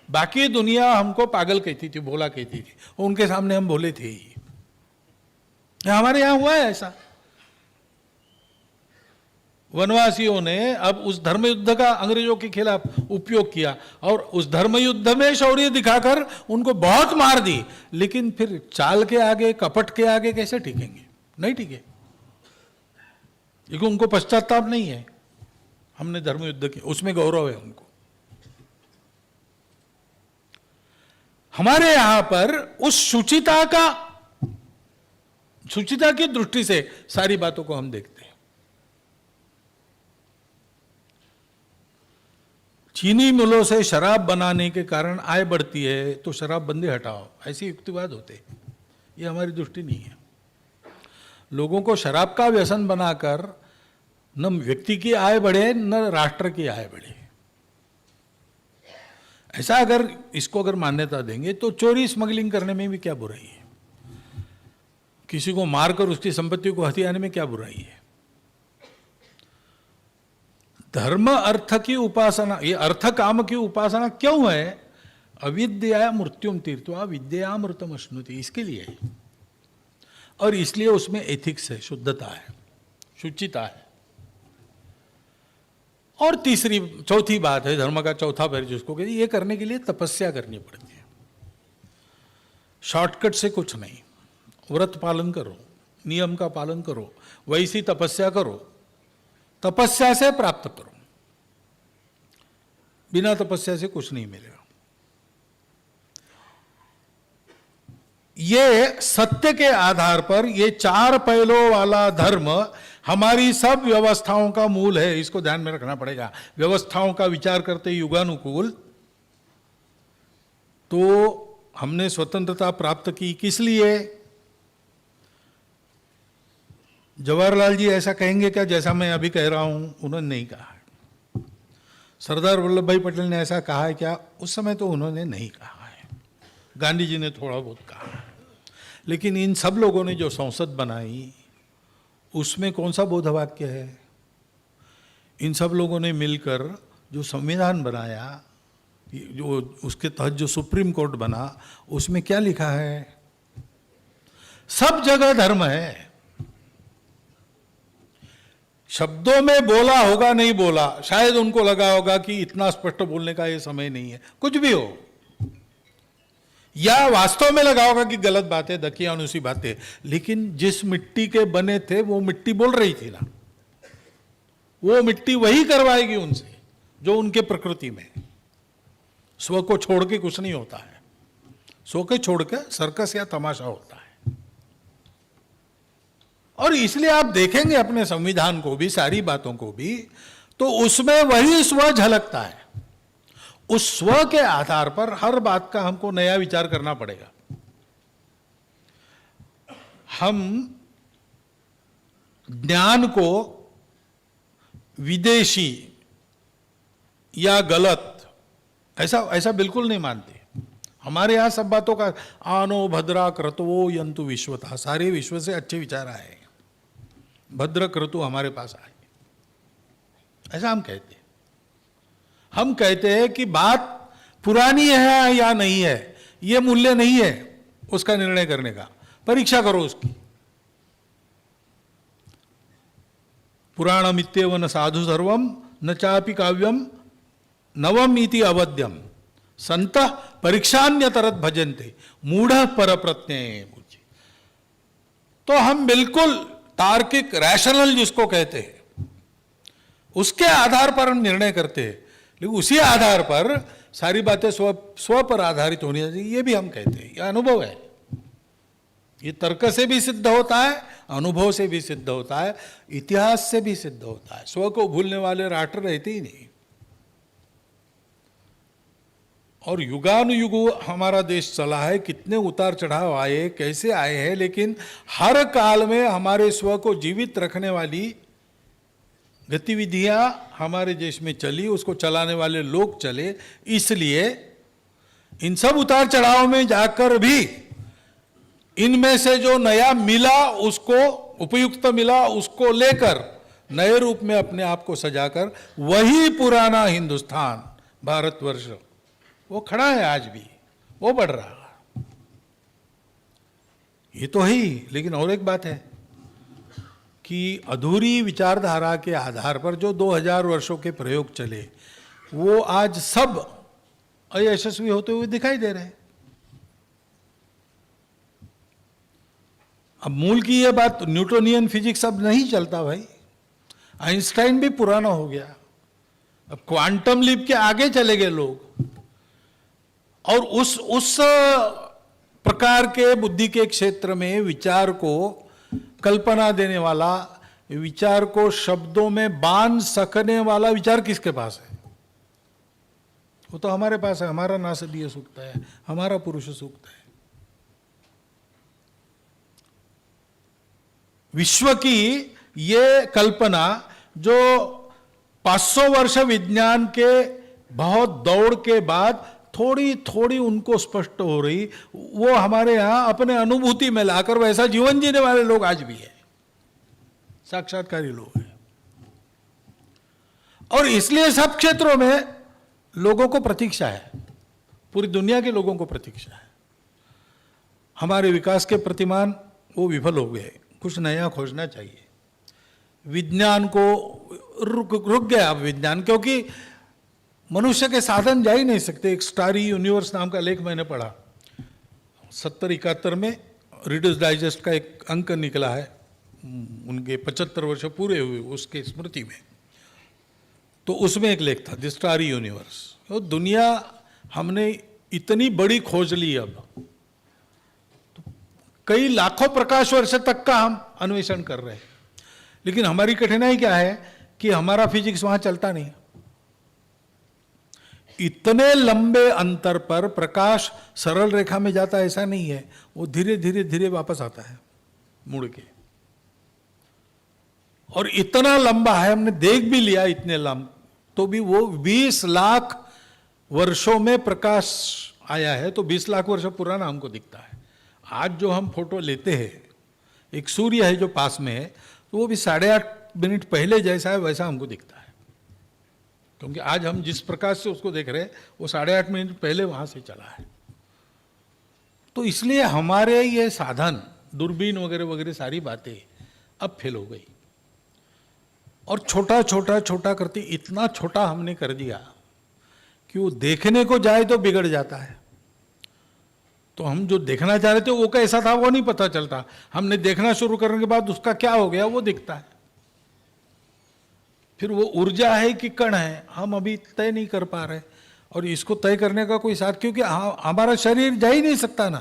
बाकी दुनिया हमको पागल कहती थी, भोला कहती थी, उनके सामने हम भोले थे ही। हमारे यहां हुआ है ऐसा। वनवासियों ने अब उस धर्म युद्ध का अंग्रेजों के खिलाफ उपयोग किया और उस धर्म युद्ध में शौर्य दिखाकर उनको बहुत मार दी, लेकिन फिर चाल के आगे, कपट के आगे कैसे टिकेंगे? नहीं टिके, क्योंकि उनको पश्चाताप नहीं है। हमने धर्म युद्ध किया, उसमें गौरव है उनको। हमारे यहां पर उस शुचिता की दृष्टि से सारी बातों को हम देखते हैं। चीनी मिलों से शराब बनाने के कारण आय बढ़ती है तो शराबबंदी हटाओ, ऐसी युक्तिवाद होते। ये हमारी दृष्टि नहीं है। लोगों को शराब का व्यसन बनाकर न व्यक्ति की आय बढ़े न राष्ट्र की आय बढ़े। ऐसा अगर इसको अगर मान्यता देंगे तो चोरी स्मगलिंग करने में भी क्या बुराई है, किसी को मारकर उसकी संपत्ति को हथियाने में क्या बुराई है। धर्म अर्थ की उपासना, ये अर्थ काम की उपासना क्यों है? अविद्या मृत्युम तीर्थवा विद्यामृतम अश्नुति, इसके लिए है। और इसलिए उसमें एथिक्स है, शुद्धता है, शुचिता है। और चौथी बात है, धर्म का चौथा पैर जिसको कहते, ये करने के लिए तपस्या करनी पड़ती है। शॉर्टकट से कुछ नहीं। व्रत पालन करो, नियम का पालन करो, वैसी तपस्या करो, तपस्या से प्राप्त करो। बिना तपस्या से कुछ नहीं मिलेगा। ये सत्य के आधार पर ये चार पहलों वाला धर्म हमारी सब व्यवस्थाओं का मूल है। इसको ध्यान में रखना पड़ेगा। व्यवस्थाओं का विचार करते युगानुकूल, तो हमने स्वतंत्रता प्राप्त की किस लिए? जवाहरलाल जी ऐसा कहेंगे क्या जैसा मैं अभी कह रहा हूं? उन्होंने नहीं कहा है। सरदार वल्लभ भाई पटेल ने ऐसा कहा है क्या? उस समय तो उन्होंने नहीं कहा है। गांधी जी ने थोड़ा बहुत कहा है। लेकिन इन सब लोगों ने जो संसद बनाई उसमें कौन सा बोध वाक्य है? इन सब लोगों ने मिलकर जो संविधान बनाया, जो उसके तहत जो सुप्रीम कोर्ट बना, उसमें क्या लिखा है? सब जगह धर्म है। शब्दों में बोला होगा, नहीं बोला, शायद उनको लगा होगा कि इतना स्पष्ट बोलने का ये समय नहीं है, कुछ भी हो, या वास्तव में लगा होगा कि गलत बात है, दकियानुसी बात है, लेकिन जिस मिट्टी के बने थे वो मिट्टी बोल रही थी ना, वो मिट्टी वही करवाएगी उनसे जो उनके प्रकृति में। स्व को छोड़ के कुछ नहीं होता है, स्व को छोड़ के सर्कस या तमाशा होता है। और इसलिए आप देखेंगे अपने संविधान को भी, सारी बातों को भी, तो उसमें वही स्व झलकता है। उस स्व के आधार पर हर बात का हमको नया विचार करना पड़ेगा। हम ज्ञान को विदेशी या गलत ऐसा बिल्कुल नहीं मानते। हमारे यहां सब बातों का आनो भद्रा क्रतवो यंतु विश्वतः, सारे विश्व से अच्छे विचार आए, भद्र क्रतु हमारे पास आए, ऐसा हम कहते हैं। हम कहते हैं कि बात पुरानी है या नहीं है, यह मूल्य नहीं है उसका निर्णय करने का, परीक्षा करो उसकी। पुराणमित्येव न साधु सर्वम न चापि काव्यम नवम इति अवध्यम संतः परीक्षान्यतरत भजन्ते मूढ़ पर प्रत्यय। तो हम बिल्कुल तार्किक, रैशनल जिसको कहते हैं, उसके आधार पर हम निर्णय करते हैं, लेकिन उसी आधार पर सारी बातें स्व पर आधारित होनी चाहिए, ये भी हम कहते हैं। यह अनुभव है, ये तर्क से भी सिद्ध होता है, अनुभव से भी सिद्ध होता है, इतिहास से भी सिद्ध होता है। स्व को भूलने वाले राष्ट्र रहते ही नहीं। और युगानुयुग हमारा देश चला है, कितने उतार चढ़ाव आए, कैसे आए हैं, लेकिन हर काल में हमारे स्व को जीवित रखने वाली गतिविधियां हमारे देश में चली, उसको चलाने वाले लोग चले। इसलिए इन सब उतार चढ़ाव में जाकर भी इनमें से जो नया मिला, उसको उपयुक्त मिला, उसको लेकर नए रूप में अपने आप को सजाकर वही पुराना हिंदुस्तान, भारतवर्ष, वो खड़ा है आज भी, वो बढ़ रहा। ये तो है ही। लेकिन और एक बात है कि अधूरी विचारधारा के आधार पर जो 2000 वर्षों के प्रयोग चले, वो आज सब अयशस्वी होते हुए दिखाई दे रहे हैं। अब मूल की ये बात, न्यूटोनियन फिजिक्स अब नहीं चलता भाई, आइंस्टाइन भी पुराना हो गया, अब क्वांटम लीप के आगे चले गए लोग। और उस प्रकार के बुद्धि के क्षेत्र में विचार को कल्पना देने वाला, विचार को शब्दों में बांध सकने वाला विचार किसके पास है? वो तो हमारे पास है। हमारा नासदीय सूक्त है, हमारा पुरुष सूक्त है। विश्व की ये कल्पना जो 500 वर्ष विज्ञान के बहुत दौड़ के बाद थोड़ी थोड़ी उनको स्पष्ट हो रही, वो हमारे यहाँ अपने अनुभूति में लाकर वैसा जीवन जीने वाले लोग आज भी है, साक्षात्कारी लोग हैं। और इसलिए सब क्षेत्रों में लोगों को प्रतीक्षा है, पूरी दुनिया के लोगों को प्रतीक्षा है। हमारे विकास के प्रतिमान वो विफल हो गए, कुछ नया खोजना चाहिए। विज्ञान को रुक गया अब विज्ञान, क्योंकि मनुष्य के साधन जा ही नहीं सकते। एक स्टारी यूनिवर्स नाम का लेख मैंने पढ़ा, 70-71 में रीडर्स डाइजेस्ट का एक अंक निकला है, उनके 75 वर्ष पूरे हुए उसके स्मृति में। तो उसमें एक लेख था, द स्टारी यूनिवर्स। तो दुनिया हमने इतनी बड़ी खोज ली, अब तो कई लाखों प्रकाश वर्ष तक का हम अन्वेषण कर रहे हैं, लेकिन हमारी कठिनाई क्या है कि हमारा फिजिक्स वहां चलता नहीं। इतने लंबे अंतर पर प्रकाश सरल रेखा में जाता ऐसा नहीं है, वो धीरे धीरे धीरे वापस आता है मुड़ के। और इतना लंबा है, हमने देख भी लिया इतने लंबा, तो भी वो 20 लाख वर्षों में प्रकाश आया है, तो 20 लाख वर्ष पुराना हमको दिखता है। आज जो हम फोटो लेते हैं, एक सूर्य है जो पास में है, तो वो भी 8.5 मिनट पहले जैसा है वैसा हमको दिखता है, क्योंकि आज हम जिस प्रकाश से उसको देख रहे हैं वो 8.5 मिनट पहले वहां से चला है। तो इसलिए हमारे ये साधन, दूरबीन वगैरह वगैरह सारी बातें अब फेल हो गई, और छोटा छोटा छोटा करते इतना छोटा हमने कर दिया कि वो देखने को जाए तो बिगड़ जाता है। तो हम जो देखना चाह रहे थे वो कैसा था वो नहीं पता चलता, हमने देखना शुरू करने के बाद उसका क्या हो गया वो दिखता है। फिर वो ऊर्जा है कि कण है, हम अभी तय नहीं कर पा रहे, और इसको तय करने का कोई साथ, क्योंकि हमारा शरीर जा ही नहीं सकता ना।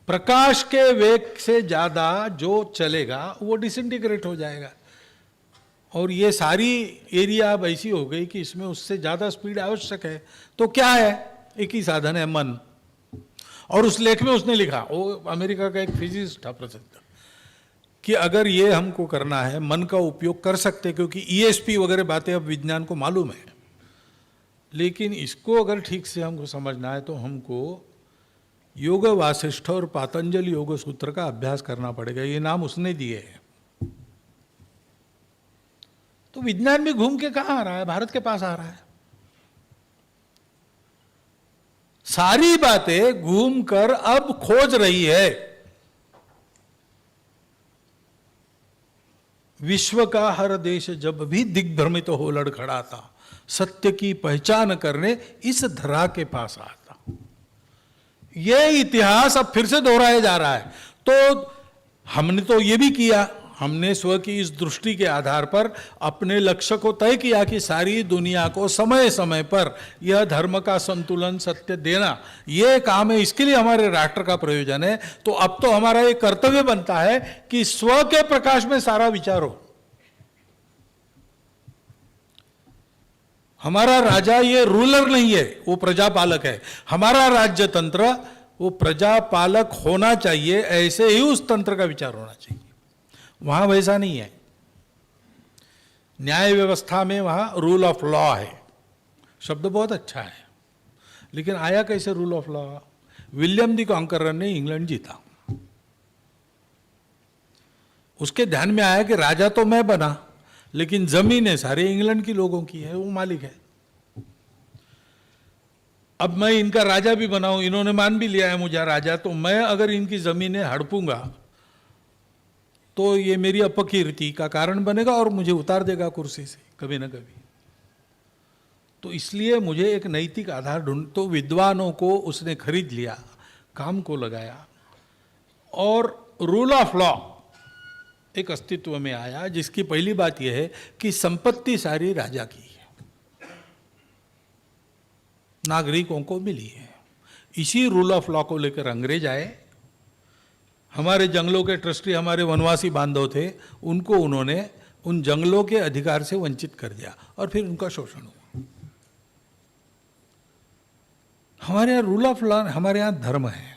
प्रकाश के वेग से ज्यादा जो चलेगा वो डिसइंटीग्रेट हो जाएगा, और ये सारी एरिया अब ऐसी हो गई कि इसमें उससे ज्यादा स्पीड आवश्यक है। तो क्या है, एक ही साधन है, मन। और उस लेख में उसने लिखा, वो अमेरिका का एक फिजिसिस्ट था प्रसिद्ध, कि अगर ये हमको करना है, मन का उपयोग कर सकते, क्योंकि ईएसपी वगैरह बातें अब विज्ञान को मालूम है, लेकिन इसको अगर ठीक से हमको समझना है तो हमको योग वासिष्ठ और पातंजलि योग सूत्र का अभ्यास करना पड़ेगा। ये नाम उसने दिए हैं। तो विज्ञान भी घूम के कहां आ रहा है, भारत के पास आ रहा है। सारी बातें घूमकर अब खोज रही है। विश्व का हर देश जब भी दिग्भ्रमित हो लड़खड़ाता, सत्य की पहचान करने इस धरा के पास आता। यह इतिहास अब फिर से दोहराया जा रहा है। तो हमने तो यह भी किया, हमने स्व की इस दृष्टि के आधार पर अपने लक्ष्य को तय किया कि सारी दुनिया को समय समय पर यह धर्म का संतुलन सत्य देना, यह काम है, इसके लिए हमारे राष्ट्र का प्रयोजन है। तो अब तो हमारा यह कर्तव्य बनता है कि स्व के प्रकाश में सारा विचार हो। हमारा राजा ये रूलर नहीं है, वो प्रजापालक है। हमारा राज्य तंत्र वो प्रजापालक होना चाहिए, ऐसे ही उस तंत्र का विचार होना चाहिए। वहां वैसा नहीं है। न्याय व्यवस्था में वहां रूल ऑफ लॉ है, शब्द बहुत अच्छा है, लेकिन आया कैसे rule of law? William the conqueror ने इंग्लैंड जीता, उसके ध्यान में आया कि राजा तो मैं बना, लेकिन जमीनें सारे इंग्लैंड की लोगों की है, वो मालिक है। अब मैं इनका राजा भी बनाऊं, इन्होंने मान भी लिया है मुझे राजा, तो मैं अगर इनकी जमीनें हड़पूंगा तो ये मेरी अपकीर्ति का कारण बनेगा और मुझे उतार देगा कुर्सी से कभी ना कभी। तो इसलिए मुझे एक नैतिक आधार ढूंढ, तो विद्वानों को उसने खरीद लिया, काम को लगाया, और रूल ऑफ लॉ एक अस्तित्व में आया, जिसकी पहली बात यह है कि संपत्ति सारी राजा की है, नागरिकों को मिली है। इसी रूल ऑफ लॉ को लेकर अंग्रेज आए। हमारे जंगलों के ट्रस्टी, हमारे वनवासी बांधव थे, उनको उन्होंने उन जंगलों के अधिकार से वंचित कर दिया, और फिर उनका शोषण हुआ। हमारे यहाँ रूल ऑफ लॉ, हमारे यहाँ धर्म है,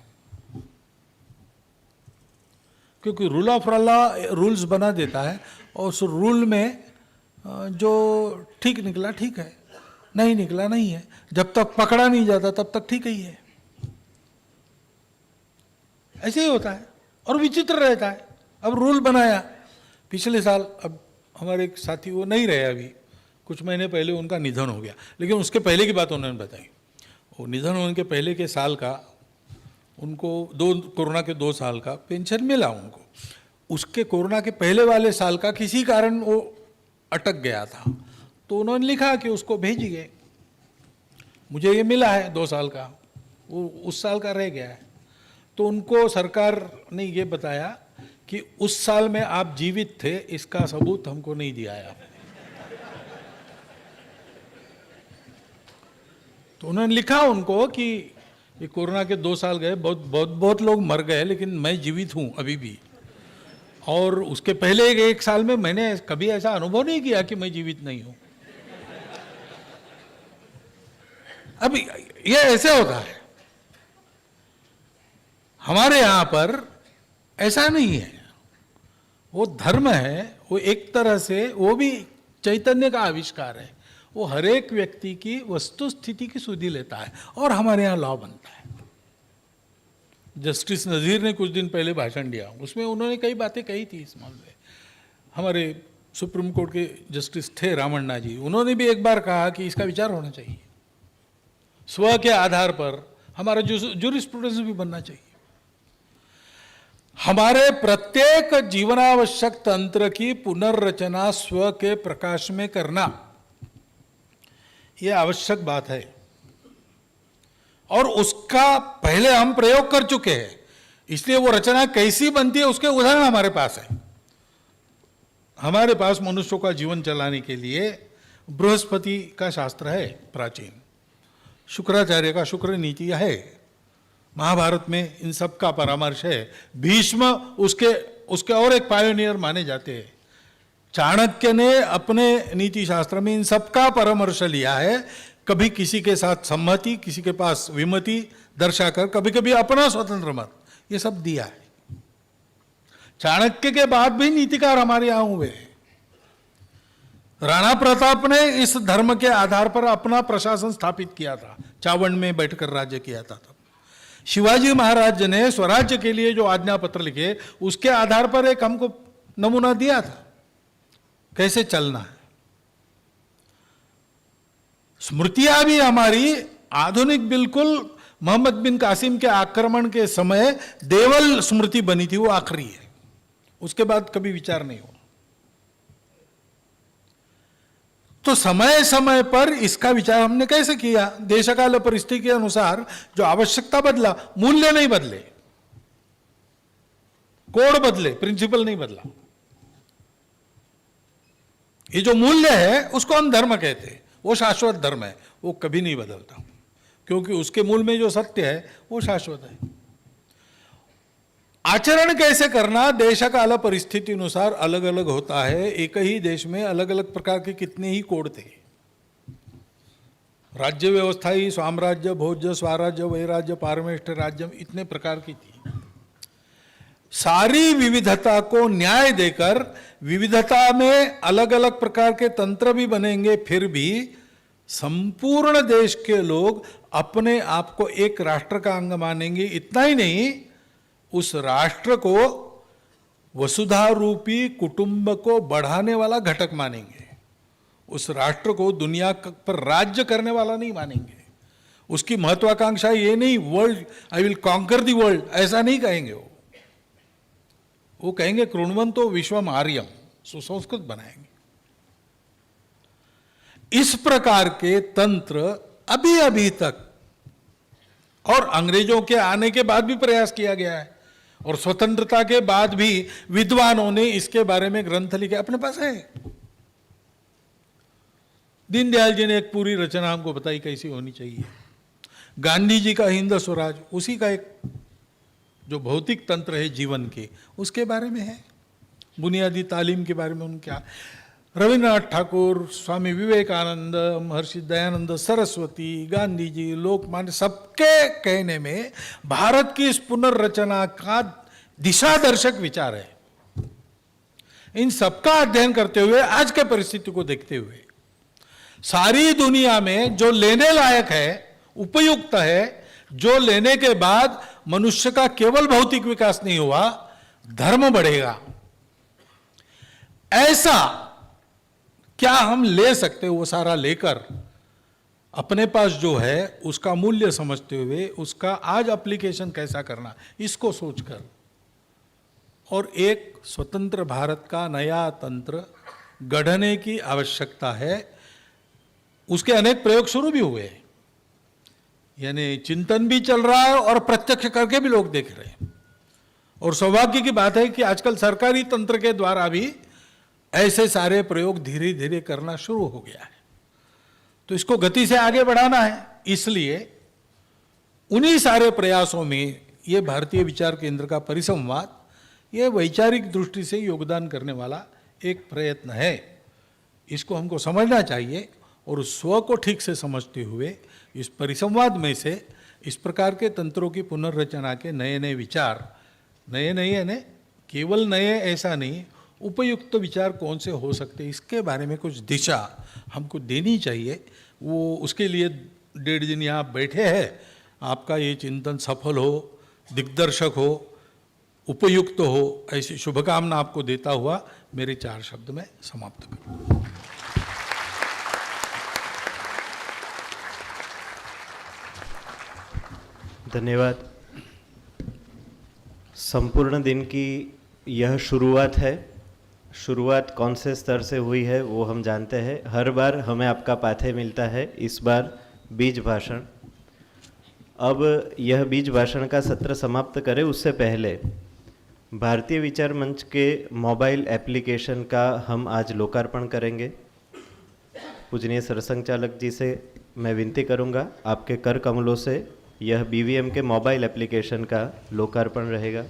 क्योंकि रूल ऑफ लॉ रूल्स बना देता है, और उस रूल में जो ठीक निकला ठीक है, नहीं निकला नहीं है, जब तक पकड़ा नहीं जाता तब तक ठीक ही है। ऐसे ही होता है और विचित्र रहता है। अब रूल बनाया पिछले साल, अब हमारे एक साथी वो नहीं रहे अभी, कुछ महीने पहले उनका निधन हो गया, लेकिन उसके पहले की बात उन्होंने बताई। वो निधन होने के पहले के साल का उनको कोरोना के 2 साल का पेंशन मिला उनको। उसके कोरोना के पहले वाले साल का किसी कारण वो अटक गया था, तो उन्होंने लिखा कि उसको भेजिए, मुझे ये मिला है 2 साल का, वो उस साल का रह गया है। तो उनको सरकार ने ये बताया कि उस साल में आप जीवित थे, इसका सबूत हमको नहीं दिया है आपने। तो उन्होंने लिखा उनको कि ये कोरोना के 2 साल गए, बहुत लोग मर गए, लेकिन मैं जीवित हूँ अभी भी, और उसके पहले 1 साल में मैंने कभी ऐसा अनुभव नहीं किया कि मैं जीवित नहीं हूँ। अब ये ऐसे होता है, हमारे यहाँ पर ऐसा नहीं है। वो धर्म है, वो एक तरह से वो भी चैतन्य का आविष्कार है। वो हर एक व्यक्ति की वस्तु स्थिति की सुधि लेता है और हमारे यहाँ लॉ बनता है। जस्टिस नज़ीर ने कुछ दिन पहले भाषण दिया, उसमें उन्होंने कई बातें कही थी इस मामले में। हमारे सुप्रीम कोर्ट के जस्टिस थे रामन्ना जी, उन्होंने भी एक बार कहा कि इसका विचार होना चाहिए, स्व के आधार पर हमारा जूरिस्प्रूडेंस भी बनना चाहिए। हमारे प्रत्येक जीवनावश्यक तंत्र की पुनर्रचना स्व के प्रकाश में करना, यह आवश्यक बात है, और उसका पहले हम प्रयोग कर चुके हैं। इसलिए वो रचना कैसी बनती है उसके उदाहरण हमारे पास है। हमारे पास मनुष्यों का जीवन चलाने के लिए बृहस्पति का शास्त्र है प्राचीन, शुक्राचार्य का शुक्र नीति है, महाभारत में इन सब का परामर्श है। भीष्म उसके और एक पायोनियर माने जाते हैं। चाणक्य ने अपने नीति शास्त्र में इन सब का परामर्श लिया है, कभी किसी के साथ सम्मति, किसी के पास विमति दर्शाकर, कभी कभी अपना स्वतंत्र मत, ये सब दिया है। चाणक्य के बाद भी नीतिकार हमारे यहां हुए हैं। राणा प्रताप ने इस धर्म के आधार पर अपना प्रशासन स्थापित किया था, चावड़ में बैठकर राज्य किया था। तब शिवाजी महाराज ने स्वराज्य के लिए जो आज्ञा पत्र लिखे, उसके आधार पर एक हमको नमूना दिया था कैसे चलना है। स्मृतियां भी हमारी आधुनिक बिल्कुल मोहम्मद बिन कासिम के आक्रमण के समय देवल स्मृति बनी थी, वो आखिरी है, उसके बाद कभी विचार नहीं हुआ। तो समय समय पर इसका विचार हमने कैसे किया, देशकाल परिस्थिति के अनुसार जो आवश्यकता बदला, मूल्य नहीं बदले, कोड बदले, प्रिंसिपल नहीं बदला। ये जो मूल्य है उसको हम धर्म कहते हैं, वो शाश्वत धर्म है, वो कभी नहीं बदलता, क्योंकि उसके मूल में जो सत्य है वो शाश्वत है। आचरण कैसे करना देशकाल परिस्थिति अनुसार अलग अलग होता है। एक ही देश में अलग अलग प्रकार के कितने ही कोड थे। राज्य व्यवस्था ही साम्राज्य, भोज्य, स्वराज्य, वैराज्य, पारमेष्ठ राज्य, इतने प्रकार की थी। सारी विविधता को न्याय देकर विविधता में अलग अलग प्रकार के तंत्र भी बनेंगे, फिर भी संपूर्ण देश के लोग अपने आप को एक राष्ट्र का अंग मानेंगे। इतना ही नहीं, उस राष्ट्र को वसुधा रूपी कुटुंब को बढ़ाने वाला घटक मानेंगे। उस राष्ट्र को दुनिया पर राज्य करने वाला नहीं मानेंगे। उसकी महत्वाकांक्षा ये नहीं world, I will conquer the world, ऐसा नहीं कहेंगे। वो कहेंगे कृण्वन्तो विश्वम आर्यम, सुसंस्कृत बनाएंगे। इस प्रकार के तंत्र अभी अभी तक और अंग्रेजों के आने के बाद भी प्रयास किया गया है, और स्वतंत्रता के बाद भी विद्वानों ने इसके बारे में ग्रंथ लिखे, अपने पास है। दीनदयाल जी ने एक पूरी रचना हमको बताई कैसी होनी चाहिए। गांधी जी का हिंद स्वराज, उसी का एक जो भौतिक तंत्र है जीवन के, उसके बारे में है। बुनियादी तालीम के बारे में उनका रविन्द्रनाथ ठाकुर, स्वामी विवेकानंद, महर्षि दयानंद सरस्वती, गांधी जी, लोकमान्य, सबके कहने में भारत की इस पुनर्रचना का दिशा दर्शक विचार है। इन सबका अध्ययन करते हुए आज के परिस्थिति को देखते हुए सारी दुनिया में जो लेने लायक है, उपयुक्त है, जो लेने के बाद मनुष्य का केवल भौतिक विकास नहीं हुआ, धर्म बढ़ेगा, ऐसा क्या हम ले सकते, वो सारा लेकर अपने पास जो है उसका मूल्य समझते हुए उसका आज एप्लीकेशन कैसा करना, इसको सोचकर और एक स्वतंत्र भारत का नया तंत्र गढ़ने की आवश्यकता है। उसके अनेक प्रयोग शुरू भी हुए हैं, यानी चिंतन भी चल रहा है और प्रत्यक्ष करके भी लोग देख रहे हैं। और सौभाग्य की बात है कि आजकल सरकारी तंत्र के द्वारा भी ऐसे सारे प्रयोग धीरे धीरे करना शुरू हो गया है। तो इसको गति से आगे बढ़ाना है, इसलिए उन्हीं सारे प्रयासों में ये भारतीय विचार केंद्र का परिसंवाद ये वैचारिक दृष्टि से योगदान करने वाला एक प्रयत्न है। इसको हमको समझना चाहिए और स्व को ठीक से समझते हुए इस परिसंवाद में से इस प्रकार के तंत्रों की पुनर्रचना के नए नए विचार, नए नए यानी केवल नए ऐसा नहीं, उपयुक्त विचार कौन से हो सकते, इसके बारे में कुछ दिशा हमको देनी चाहिए। वो उसके लिए 1.5 दिन यहाँ बैठे हैं, आपका ये चिंतन सफल हो, दिग्दर्शक हो, उपयुक्त हो, ऐसी शुभकामना आपको देता हुआ मेरे 4 शब्द में समाप्त करूँ। धन्यवाद। संपूर्ण दिन की यह शुरुआत है। शुरुआत कौन से स्तर से हुई है वो हम जानते हैं। हर बार हमें आपका पाथेय मिलता है, इस बार बीज भाषण। अब यह बीज भाषण का सत्र समाप्त करें उससे पहले भारतीय विचार मंच के मोबाइल एप्लीकेशन का हम आज लोकार्पण करेंगे। पूजनीय सरसंघचालक जी से मैं विनती करूंगा, आपके कर कमलों से यह बीवीएम के मोबाइल एप्लीकेशन का लोकार्पण रहेगा।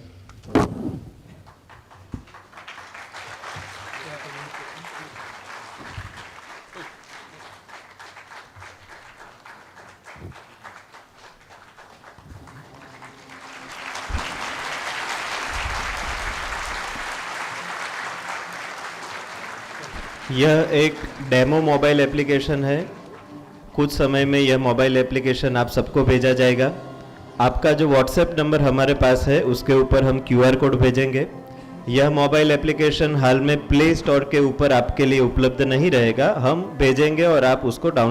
यह एक डेमो मोबाइल एप्लीकेशन है। कुछ समय में यह मोबाइल एप्लीकेशन आप सबको भेजा जाएगा। आपका जो व्हाट्सएप नंबर हमारे पास है उसके ऊपर हम QR कोड भेजेंगे। यह मोबाइल एप्लीकेशन हाल में प्ले स्टोर के ऊपर आपके लिए उपलब्ध नहीं रहेगा, हम भेजेंगे और आप उसको डाउनलोड